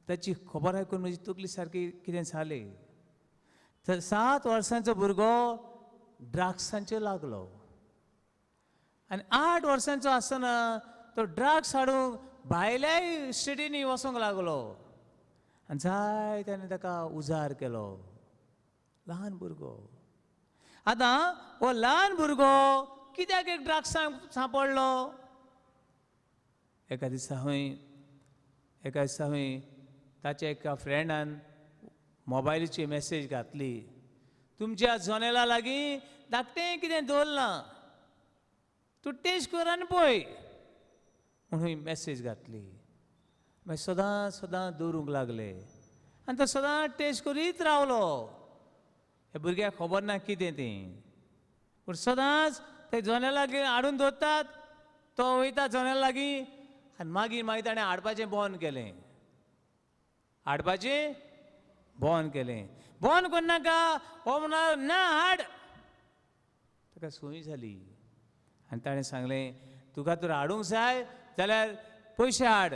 ताची खबर आयकून म्हजी तकली सारकी कितें जाली 7 वर्सांचो भुरगो ड्रग्सांचेर लागलो आनी 8 वर्सांचो आसतना तो ड्रग्स हाडूंक भायल्याय स्टेटींनी वचूंक लागलो आनी जायत्यांनी ताका उजार केलो ल्हान भुरगो आतां हो ल्हान भुरगो कित्याक एक ड्रग्सांक सांपडलो एका दिसा खंय ताच्या एका फ्रेंडान मोबायलाची मॅसेज घातली तुमच्या जनेला लागीं धाकटें कितें दवरलां तूं टेस्ट कर आनी पळय म्हणून मॅसेज घातली मागीर सदां दवरूंक लागले आनी तो सदां टेस्ट करीत रावलो हे भुरग्याक खबर ना कितें तें पूण सदांच ते जनेला लागीं हाडून दवरतात तो वयता जनेला लागीं आनी मागीर ताणें हाडपाचें बंद केलें बंद करनाका हो म्हणा ना हाड ताका संवय जाली आनी ताणें सांगलें तुका तर हाडूंक जाय जाल्यार पयशे हाड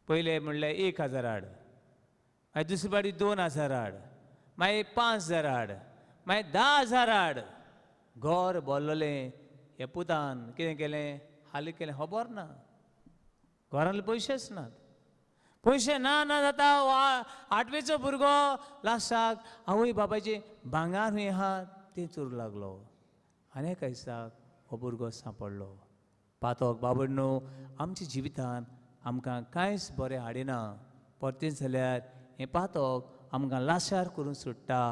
पयले म्हणलें 1000 हाड मागीर दुसरे फावटी 2000 हाड मागीर 5000 हाड मागीर 10000 हाड घर भरलेलें हे पुतान कितें केलें हालीं केलें खबर ना घरांतले पयशेच नात पयशे ना जाता 8वेचो भुरगो लास्टाक आवय बापायचें भांगार खंय आहा तें चोरूंक लागलो आनी एका दिसाक हो भुरगो सांपडलो पातोक बाबडनो आमच्या जिवितान आमकां कांयच बरें हाडिना परतें जाल्यार हें पातोक आमकां लाचार करून सोडटा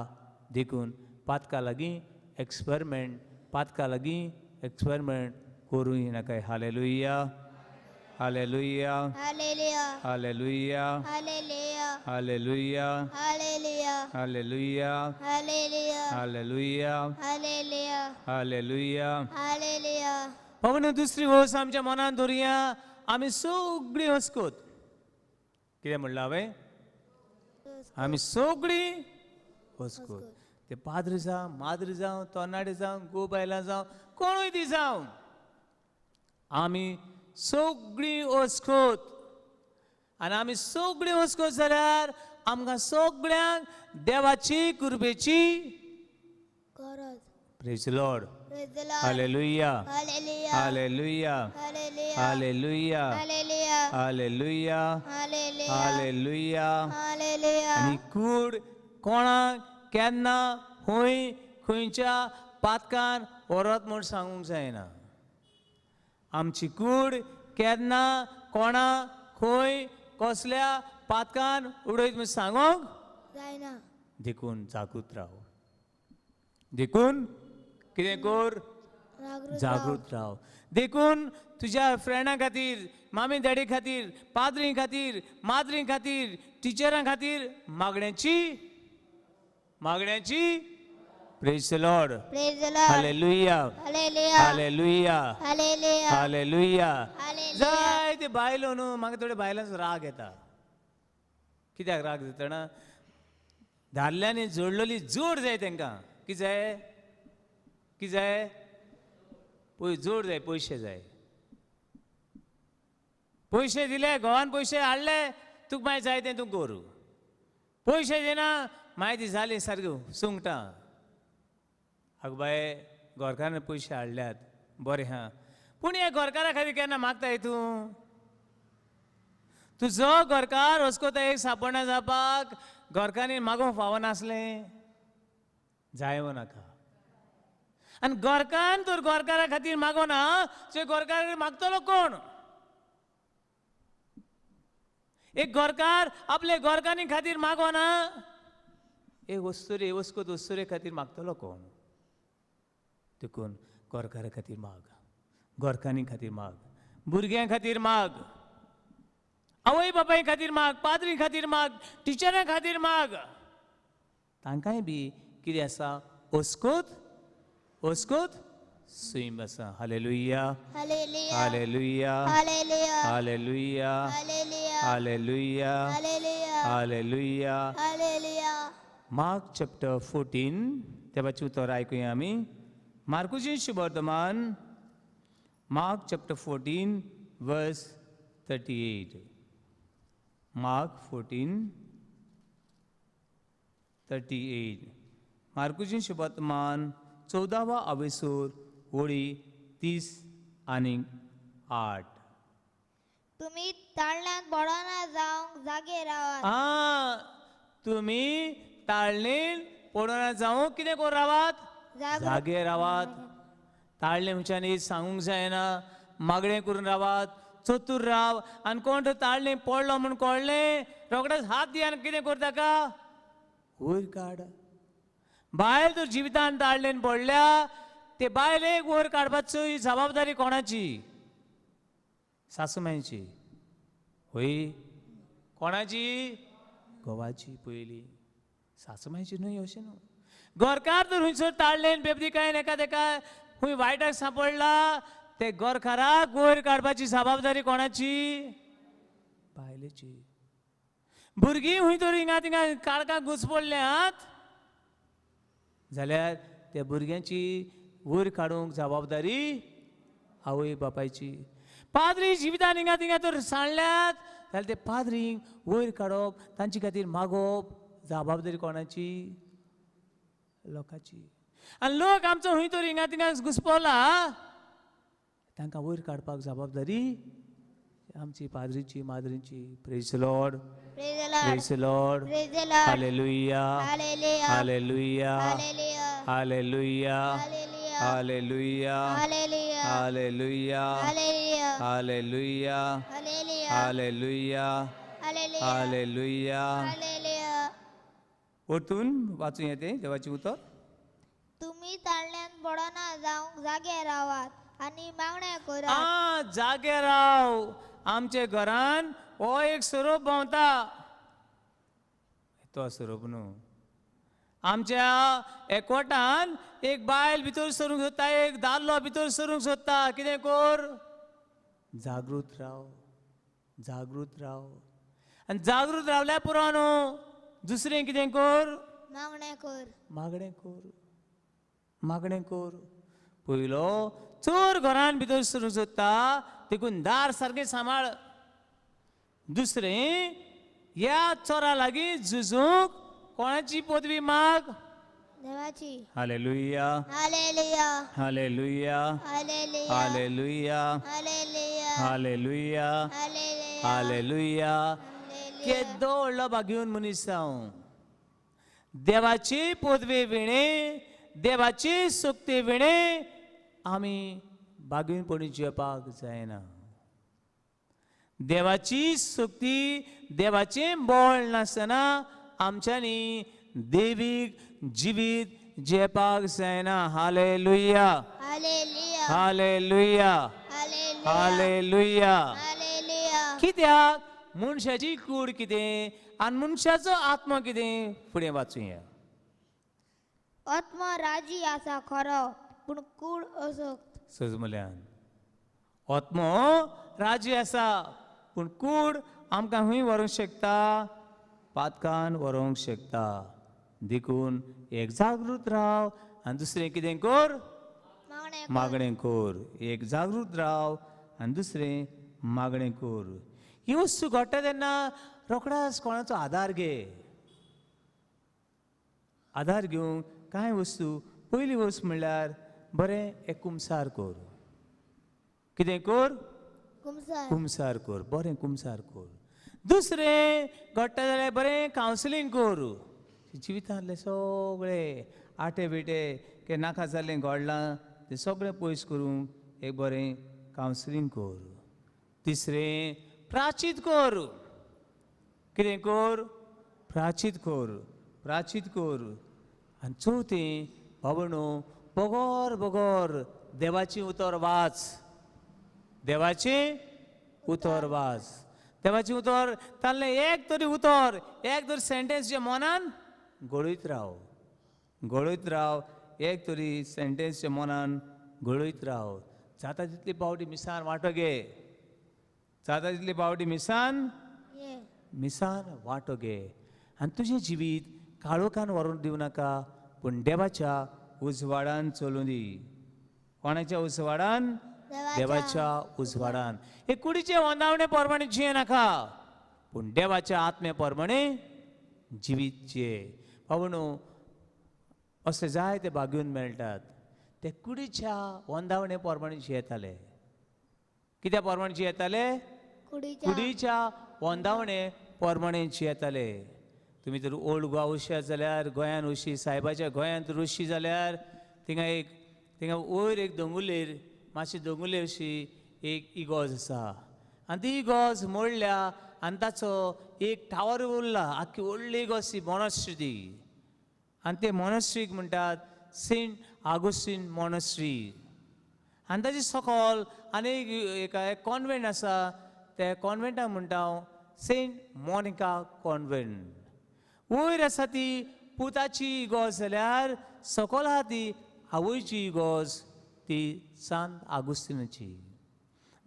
देखून पातका लागीं एक्सपेरिमेंट करूं नाका hallelujah hallelujah hallelujah hallelujah hallelujah hallelujah hallelujah पवन दुसरी वस आमच्या मनान दवरया आमी सगळीं वचकोत कितें म्हणलां हांवें आमी सगळीं वचकोत ते पाद्री जावं माद्री जावं तरणाटे जावं गोबायलां जावं कोणूय ती जावं आमी सगळीं वचकोत आनी आमी सगळीं वचकोत जाल्यार आमकां सगळ्यांक देवाची कृपेची गरज praise the lord hallelujah hallelujah hallelujah hallelujah hallelujah आनी कूड कोणाक केन्ना खंय खंयच्या पातकान व्हरत म्हूण सांगूंक जायना. आमची कूड केन्ना कोणा खंय कसल्या पातकान उडयत म्हूण सांगूंक जायना. देखून जागृत राव. देखून कितें कर, जागृत राव. देखून तुज्या फ्रेंडा खातीर, मामी डॅडी खातीर, पाद्री खातीर, माद्री खातीर, टिचरां खातीर मागण्याची praise the Lord. Praise the Lord. Hallelujah, Hallelujah. Hallelujah, Hallelujah. Hallelujah. Hallelujah. जाय ते बायलो न्हू, म्हाका थोड्या बायलांचो राग येता. कित्याक राग जाता ना, दादल्यांनी जोडलेली जोड जाय तांकां. कितें जाय, कितें जाय, जोड जाय, पयशे जाय. पयशे दिले, घोवान पयशे हाडले, तुका मागीर जाय तें तूं कर. पयशे दिना मागीर ती जाली सारकी सुंगटां. आगो बाय, घरकारान पयशे हाडल्यात, बरें हा, पूण हे घरकारा खातीर केन्ना मागताय तूं? तुजो घरकार वचकोता एक सापडना जावपाक घरकारांनी मागोवंक फावनासलें? जायो नाका. आनी घरकान तर घरकारा खातीर मागोना, ते घरकार मागतलो कोण? एक घरकार आपले घरकारांनी खातीर मागोना, एक वस्तुरे वस्कोत वस्तुरे खातीर मागतलो कोण? देखून घरकारा खातीर माग, घरकारांनी खातीर माग, भुरग्यां खातीर माग, आवय बापाय खातीर माग, पाद्री खातीर माग, टिचरां खातीर माग. तांकांय बी कितें आसा, वस्कोत वस्कोत सैम आसा. Hallelujah, Hallelujah. Hallelujah, Hallelujah. Hallelujah, Hallelujah. Hallelujah, Hallelujah. Hallelujah. Hallelujah. Mark chapter 14 देवाची उतर ऐकूया आमी. मार्कुची शुभवर्तमान, मार्क चॅप्टर 14 वर्स 38. मार्क 14:38. मार्कुची शुभवर्तमान 14वा अवेसूर ओळी 30 आणि 8. तुम्ही ताळण्यात पडना जावंक जागे रावात. तुम्ही ताळणेन पडना जावं कितें करून रावात? जागे रावात. ताळणे हुंच्यानी सांगूंक जायना, मागणें करून रावात, चतूर राव. आनी कोण तो ताळणे पडलो म्हूण कळ्ळें, रोखडेच हात दी आनी कितें कर ताका? वयर काड. बायल तर जिवितान ताळणेन पडल्या, ते बायलेक वयर काडपाची ही जबाबदारी कोणाची? सासूमांयची. होय, कोणाची? घोवाची पयली, सासूमांयची न्हय. अशें न्हू. घरकार तर हुंयसर ताळणेन बेबदी काय नाका तेका खूंय वायटाक सांपडला, ते घरकाराक वयर काडपाची जबाबदारी कोणाची? बायलेची. भुरगीं हुंय तर हिंगा थिंगा काळखाक घुसपडल्यात जाल्यार त्या भुरग्यांची वयर काडूंक जबाबदारी आवय बापायची. पाद्री जिवितान हिंगा थिंगा तर सांडल्यात जाल्यार ते पाद्रींक वयर काडप, तांचे खातीर मागोवप जबाबदारी कोणाची? लोकांची. आनी लोक आमचो हुंय तर हिंगा थिंगा घुसपला, तांकां वयर काडपाक जबाबदारी आमची पाद्रीची, माद्रीची. Praise the Lord, Praise the Lord. Praise the Lord. Praise the Lord. Hallelujah, Hallelujah. Hallelujah, Hallelujah. Hallelujah, Hallelujah. Hallelujah, Hallelujah. Hallelujah, Hallelujah. Hallelujah, Hallelujah. Hallelujah, Hallelujah. Hallelujah. Hallelujah. वरतून वाचूं येते देवाची उतर. तुम्ही ताळण्यात पडना जावंक जागे रावात आणि मागण्या करा. जागे राव. आमचे घरान हो एक स्वरूप भोंवता. तो स्वरूप न्हू. आमच्या एकवटान एक बायल भितर सरूंक सोदता, एक दादलो भितर सरूंक सोदता. कितें कर? जागृत राव, जागृत राव. आनी जागृत रावल्यार पुरो न्हू. दुसरें कितें कर? मागण्या कर. मागणें कर, मागणें कर. पयलो चोर घरान भितर सरूंक सोदता, देखून दार सारकें सांबाळ. दुसरें, ह्या चोरा लागीं झुजूंक कोणाची पदवी माग? देवाची. Hallelujah, Hallelujah. Hallelujah, Hallelujah. Hallelujah, Hallelujah. Hallelujah, Hallelujah. Hallelujah. केदो व्हडलो भाग्यवन मनीस जावं. देवाची पदवी विणे देवाची सुक्ती विणे आमी बागीनपणी जेवपाक जायना. देवाची सुक्ती देवाचें बळ नासतना आमच्यांनी देवीक जिवीत जेवपाक जायना. Hallelujah hallelujah hallelujah hallelujah hallelujah. Hallelujah. कित्याक मनशाची कूड कितें आनी मनशाचो आत्मा कितें फुडें वाचुया. आत्मा राजी आसा खरो पूण कूड असोक्त. सजमल्यान आत्मो राजी आसा पूण कूड आमकां हूंय व्हरूंक शकता, पातकान व्हरूंक शकता. देखून एक जागृत राव आनी दुसरें कितें कर, मागणें कर. एक जागृत राव आनी दुसरें मागणें कर. ही वस्तू घडटा तेन्ना रोखडाच कोणाचो आदार घे. आदार घेवंक कांय वस्तू, पयली वस्त म्हणल्यार बरें एक कुमसार कर. कितें कर, कुमसार. कुमसार कर, बरें कुमसार कर. दुसरें घडटा जाल्यार बरें कावन्सिलींग कर. जिवितांतले सगळे आटे बिटे के नाका जाल्लें घडलां तें सगळें पयस करूंक एक बरें कावन्सिलींग कर. तिसरें प्राचीत कर. कितें कर, प्राचीत कर, प्राचीत कर. आनी चवथें बाबणो बगोर बगोर देवाची उतर वाच. देवाचें उतर वाच. देवाचें उतर ताल्लें एक तरी उतर, एक तरी सेंटेन्स जे मनान घोळयत राव. घोळयत राव. एक तरी सेंटेन्स जे मनान घोळयत राव. जाता तितली पावटी मिसान वांटो घे. जाता तितली पावटी मिसान वांटो घे. आनी तुजें जिवीत काळोखान व्हरून दिवं नाका पूण देवाच्या उजवाडान चलूं दी. कोणाच्या उजवाडान, देवाच्या उजवाडान. हे कुडीचे वंदावणे प्रमाणे जिये नाका पूण देवाच्या आत्मे प्रमाणे जिवीत जिये. पावणो असले जायते बागून मेळटात. ते कुडीच्या वंदावणे प्रमाणे जियेताले. कित्या प्रमाणे जियेताले, कुडीच्या वंदावणे प्रमाणे जियेताले. तुमी जर ओल्ड गोवा वयशात जाल्यार गोंयान वयशी, सायबाच्या गोंयांत तर वयशी जाल्यार थिंगा वयर एक दोंगुल्लेर, मातशी दोंगुल्ले अशी एक इगोज आसा. आनी ती इगोज मोडल्या आनी ताचो एक टावर उरला. आख्खी व्हडली इगोज ती मॉनस्ट्री ती. आनी ते मॉनस्ट्रीक म्हणटात सेंट आगोस्टीन मॉनस्ट्री. आनी ताचे सकयल आनीक एक कॉन्वेंट आसा. त्या कॉन्वेंटाक म्हणटा हांव सेंट मोनिका कॉन्वेंट. वयर आसा ती पुताची इगोज जाल्यार सकयल आहा ती आवयची इगोज, ती सांत आगोस्तीनाची.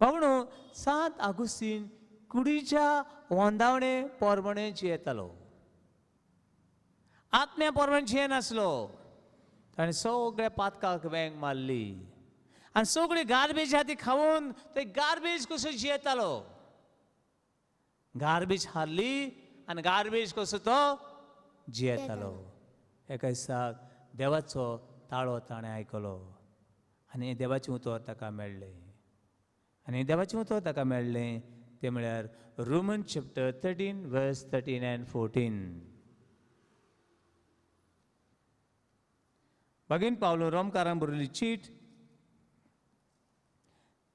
बाबणो सांत आगोस्तीन कुडीच्या वंदावणे प्रमाणे जियेतालो. आत्म्या प्रमाणे जियेनासलो. ताणें सगळ्या पातकाक वेंग मारली आनी सगळी गार्बेज आहा ती खावून ते गार्बेज कसो जियेतालो. गार्बेज हारली आनी गार्बेज कसो तो जियेतालो. एका दिसाक देवाचो ताळो ताणें आयकलो आनी देवाचें उतर ताका मेळ्ळें. आनी देवाचें उतर ताका मेळ्ळें तें म्हळ्यार रोमन चॅप्टर 13 वर्स 13 and 14. बागीन पावलो रोमकारांक बरयल्ली चीट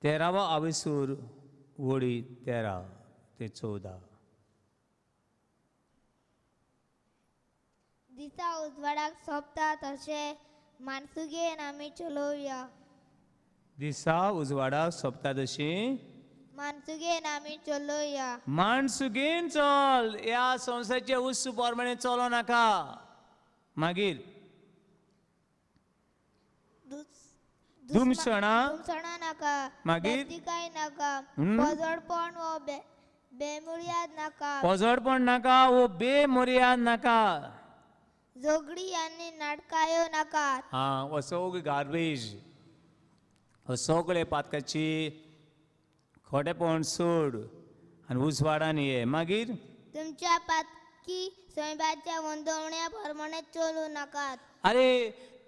13वा आवेसूर वळी 13 ते 14. दिसा उजवाडाक सोंपता तशें मानसुगेन आमी चलोवया. दिसा उजवाडाक सोंपता तशी मानसुगेन आमी चलोवया. माणसुगेन चल. ह्या संवसाराचे उत्सव प्रमाणे चलो नाका. मागीर दुमसणा नाका. मागीर बेतिकाय नाका. पोजडपण व बेमुर्याद नाका. पोजडपण नाका वो बेमर्याद नाका. झगडी आनी नाटकायो नाका. हो सगळी गार्बेज, हो सगळे पातकाची खोटेपण सोड आनी उजवाडान ये. मागीर तुमच्या पातकी स्वयंपाच्या वंदवण्या प्रमाणे चलू नाकात. अरे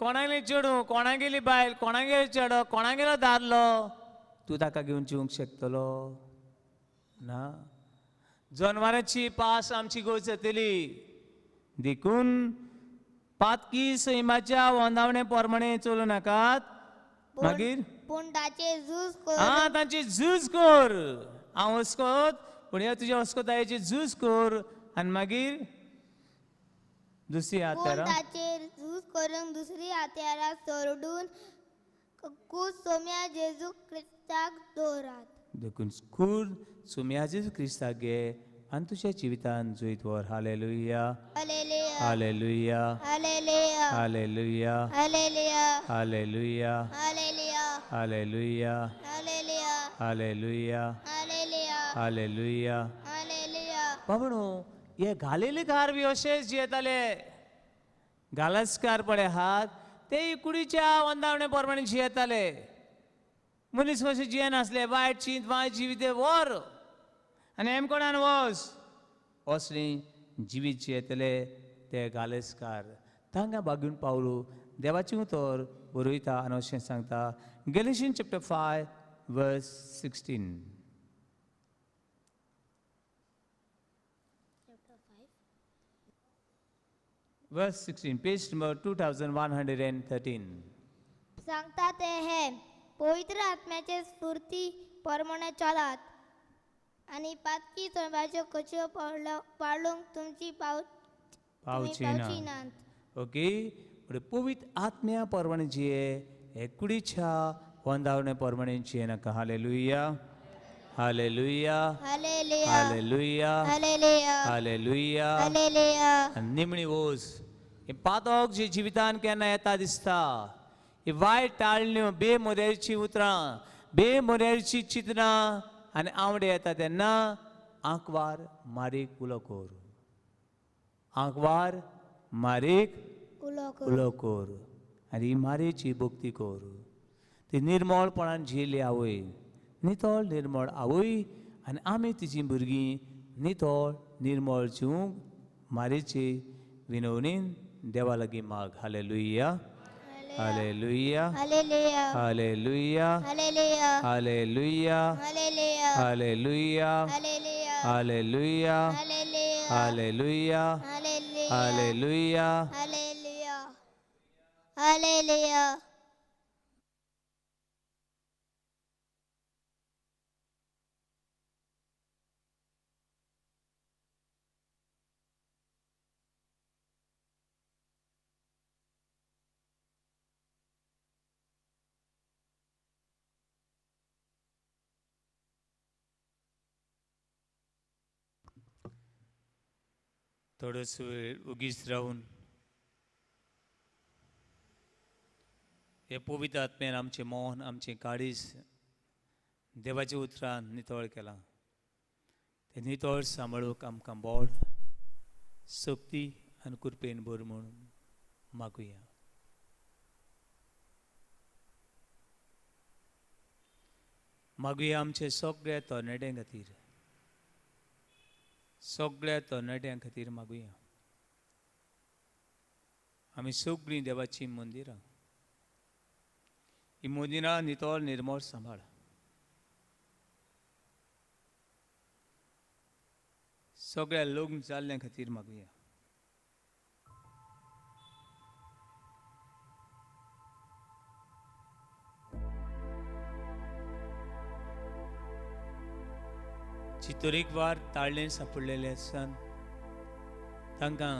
कोणागेली चेडू, कोणागेली बायल, कोणागेलो चेडो, कोणागेलो दादलो तूं ताका घेवन जिवंक शकतलो ना. जनावरांची पास आमची गोंय जातली. देखून पातकी सैमाच्या वंदावणे प्रमाणे चलू नाकात. मागीर पूण ताचे झूज कर हा तांची झूज कर. हांव वस्कोत पूण ह्या तुज्या वस्कोतायेची झूज कर. आनी मागीर दुसरी पूण हात्यारा ताचेर झूज करून दुसरी हात्यारा सोडून कूस सोम्या जेजू क्रिस्ताक दवरात. देखून स्कूर सुम्याचे क्रिस्ताक घे आनी तुज्या जिवितान जैत वर. Hallelujah hallelujah hallelujah hallelujah hallelujah hallelujah hallelujah hallelujah hallelujah hallelujah hallelujah hallelujah hallelujah. Hallelujah. बाबणो हे घालेलेकार बी अशेच जियेताले. घालस्कार पडे आहात ते कुडीच्या वंदावणे प्रमाणे जियेताले. मनीस कशे जियेनासले. वायट चिंत वायट जिविते वर आनी हेम कोणान वस असली जिवीत जियेतले ते घालेस्कार. तांकां बागून पावलू देवाची उतर बरयता आनी अशें सांगता. गॅलेशियन chapter 5 verse 16. Verse 16, page number 2113. सांगता ते हे पवित्र आत्म्याचे स्फूर्ती प्रमाणे चलात आणि पातकी सोम्याच्यो कच्यो पाळूंक तुमची पावची पावची ना. नात. ओके पवित्र आत्म्या प्रमाणे जिये हे कुडीच्या वंदावणे प्रमाणे जिये नाका. Hallelujah hallelujah hallelujah hallelujah hallelujah hallelujah. Hallelujah. आनी निमणी ओस हे पातोक जे जिवितान केन्ना येता दिसता. ही वायट टाळण्यो बेमोरेची उतरां बेमोरेची चिंतनां आनी आवडे येता तेन्ना आंकवार मारीक उलो कोर. आंकवार मारीक उलो कर. उलो कोर आनी ही मारेची भक्ती कोर. ती निर्मळपणान जियेली आवय नितळ निर्मळ आवय आनी आमी तिची भुरगीं नितळ निर्मळ जिवंक मारेची विनवणीन देवा लागीं माग. Hallelujah hallelujah hallelujah hallelujah hallelujah hallelujah hallelujah hallelujah hallelujah hallelujah hallelujah hallelujah hallelujah hallelujah. Hallelujah hallelujah. थोडोस वेळ उगीच रावन हे पवित्र आत्म्यान आमचें मौन आमचें काळीज देवाच्या उतरान नितळ केलां. ते नितळ सांबाळूंक आमकां बोड शक्ती आनी कृपेन भर म्हणून मागुया. मागुया आमचे सगळ्या तरणाट्यां खातीर सगळ्या तरणाट्यां खातीर मागुया. आमी सगळीं देवाची मंदिरां ही मंदिरां नितळ निर्मळ सांबाळ. सगळ्या लग्न जाल्ल्या खातीर मागुया. चितोरेकवार ताळणे सापडलेले आसात तांकां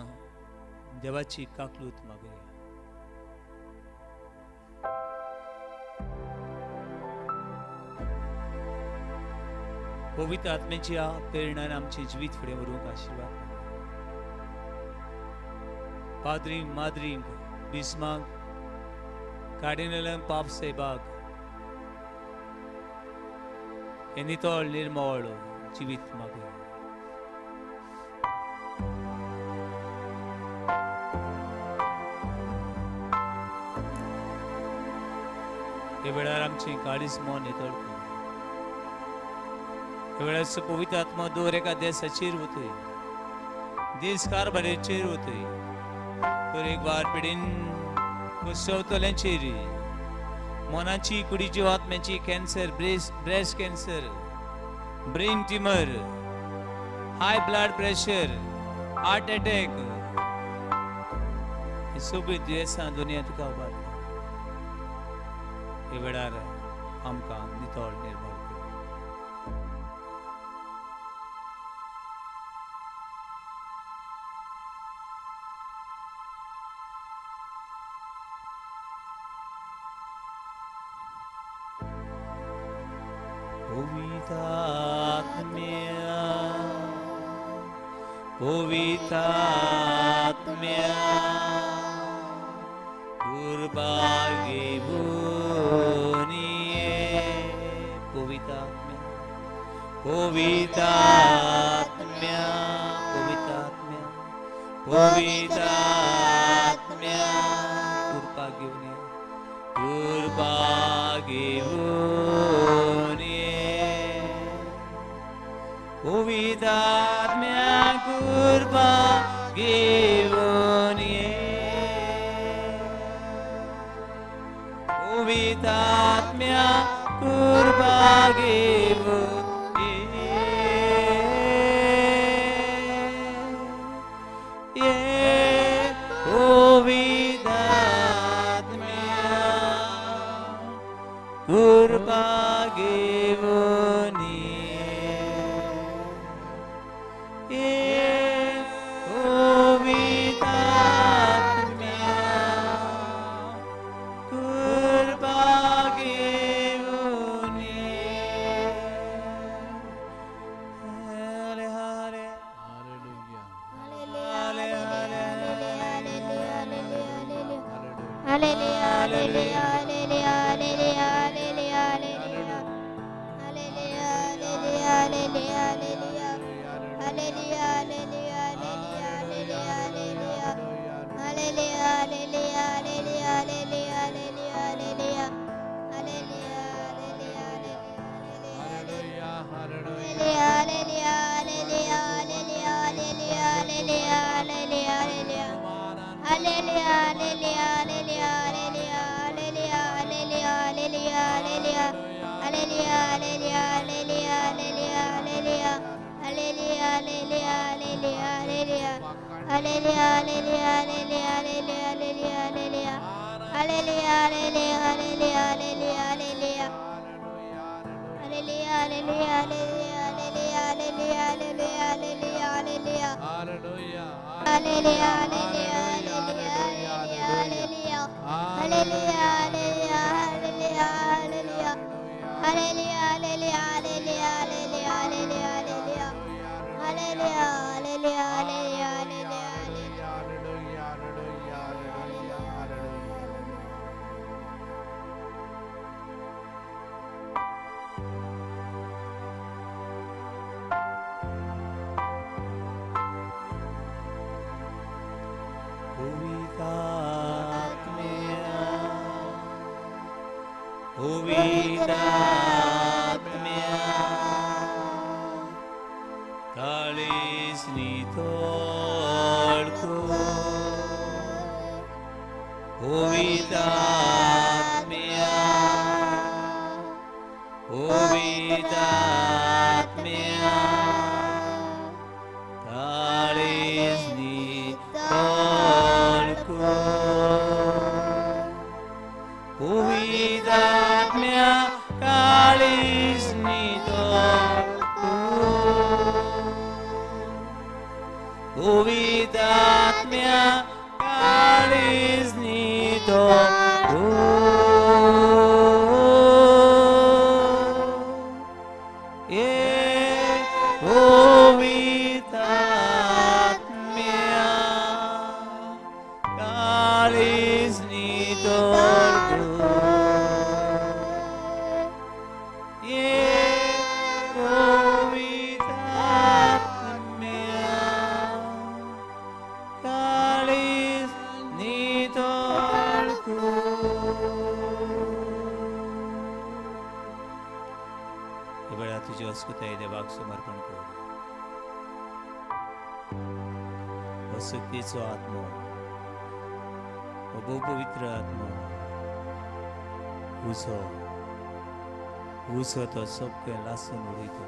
देवाची काकलूत मागुया. पवित्र आत्म्याच्या प्रेरणान आमचे जिवीत फुडें व्हरूंक आशिर्वाद. पाद्रींक माद्रींक बिस्माक कार्डिनलांक पाप साहेबाक हे नितळ निर्मळ जिवीत मागुया. हे वेळार आमचे काळीज मन नितळ कर. हे वेळार पवित्र आत्मा दर एका देशाचेर वतय देश कारभाराचेर वतय. तर एक वार पिडीन कुसवतल्यांचेर मनाची कुडीची आत्म्याची cancer breast cancer brain tumour high blood pressure heart attack ही सगळी दुयेंसां दुनिया तुका उबारता हे वेळार आमकां नितळ निर्मळ कर. पवित्रात्म्या कुर्बागे बुनिये पवित्रात्म्या पवित्रात्म्या पवित्रात्म्या पवित्रात्म्या कुर्बागे बुनिये कुर्बागे पवित्रात्म्या कुर्बा घेऊन ये पवित्रात्म्या कुर्बा घेऊन ये पवित्रात्म्या कुर्बा घेऊन शक्तीचो आत्मो हो पवित्र आत्मो उजो तो सबके लासून उडयतो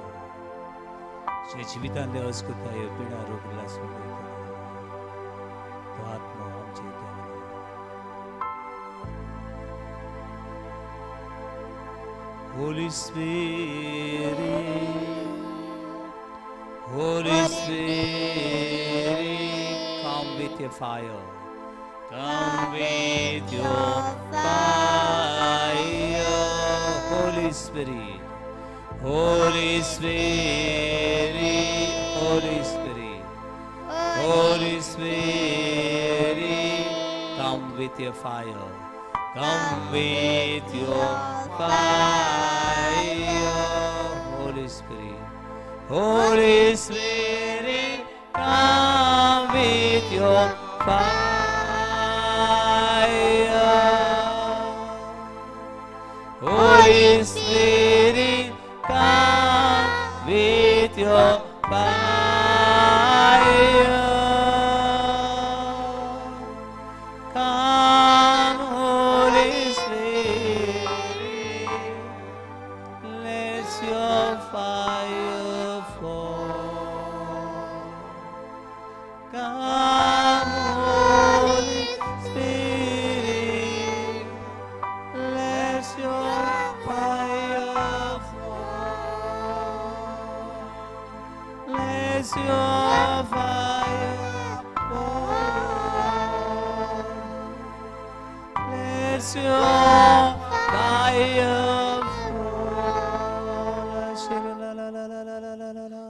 जे जिवितान देवस कोता ह्यो पिडा रोग लासून उडयतो तो आत्मो आमचे Holy Spirit, Holy Spirit, come with your fire. Come with your fire. Holy Spirit, Holy Spirit, Holy Spirit, Holy Spirit, come with your fire. Come with your fire. Holy Spirit, Holy Spirit, come with your fire. Holy Spirit, come with your fire. Come, Holy Spirit, let your fire fall. Come, Holy Spirit, let your fire fall. Let your fire fall. Let your fire fall. La la la la la la la la la.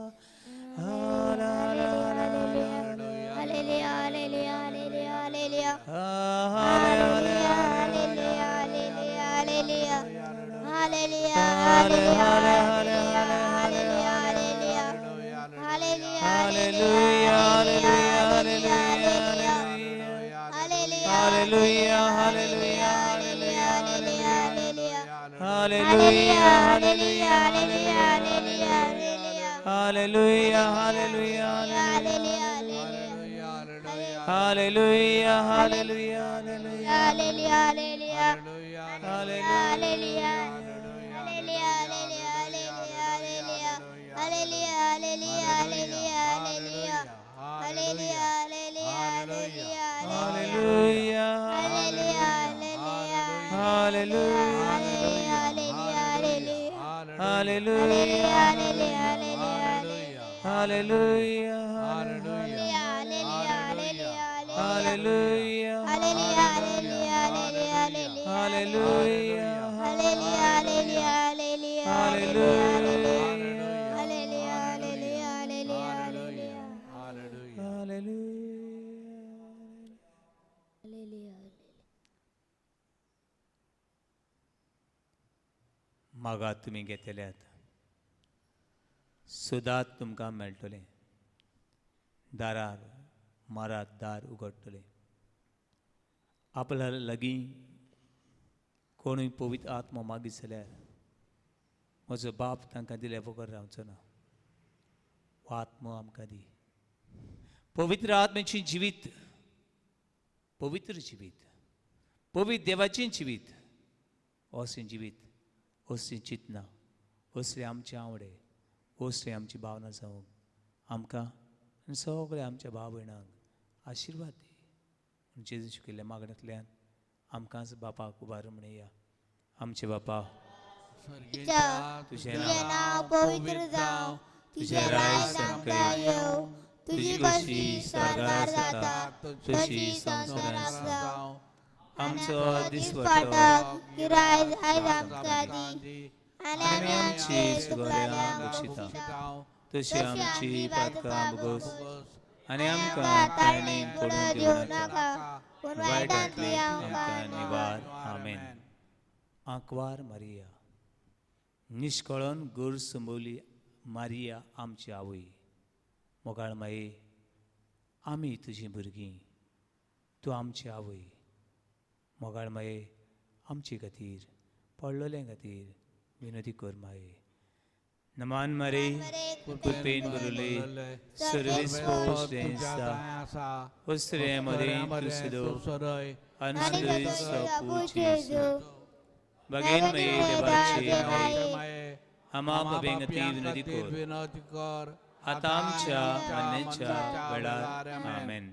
Ah, la la la la la la. Hallelujah, hallelujah, hallelujah, hallelujah. Ah, hallelujah, Hallelujah, hallelujah, hallelujah. Hallelujah, hallelujah, hallelujah, hallelujah, hallelujah, hallelujah. Hallelujah, hallelujah, hallelujah, hallelujah, hallelujah, hallelujah, hallelujah, hallelujah, hallelujah, hallelujah, hallelujah, hallelujah, मागात तुम्ही घेतल्यात सुदात तुमकां मेळटलें दारार मारात दार उगडटलें आपल्या लागीं कोणूय पवित्र आत्मा मागीत जाल्यार म्हजो बाप तांकां दिल्या बगर रावचो ना हो आत्मा आमकां दी पवित्र आत्म्याची जिवीत पवित्र जिवीत पवित्र देवाचें जिवीत अशें जिवीत असली चिंतना असले आमचे आवडे असले आमची भावना जावंक आमकां आनी सगळ्या आमच्या भाव भयणांक आशिर्वाद दी जेजू शिकयल्ल्या मागण्यांतल्यान आमकांच बापाक उबार म्हणया आमचे बापा तुझें नांव पवित्र जावं तुझें राय संकट येवं तुजी कशी स्वर्गार जाता तशी संसारांत जावं आमचो दिसवटो गिराय आयज आमकां दी आनी आमची सुगोऱ्यां बक्षिता तशी आमची पातकां भोगोस आनी आमकां तारणेन पडून दिवं नाका पूण वायटांतली आमकां निवार आमेन आंकवार मारिया निश्कळोन गोर संबोवली मारिया आमची आवय मोगाळ माये आमी तुजीं भुरगीं तूं आमची आवय मोगाळ माये आमचे खातीर पडलेल्या खातीर विनंती कर माये नमान मरे कृपेन बरले सर्वीस पोस्ट देंसा वस्त्रे मरे तुसदो अनुसरिस पूजेसो बगेन मये देवाचे माये आमा बबेंगती विनंती कर आता आमच्या मरणाच्या वेळार आमेन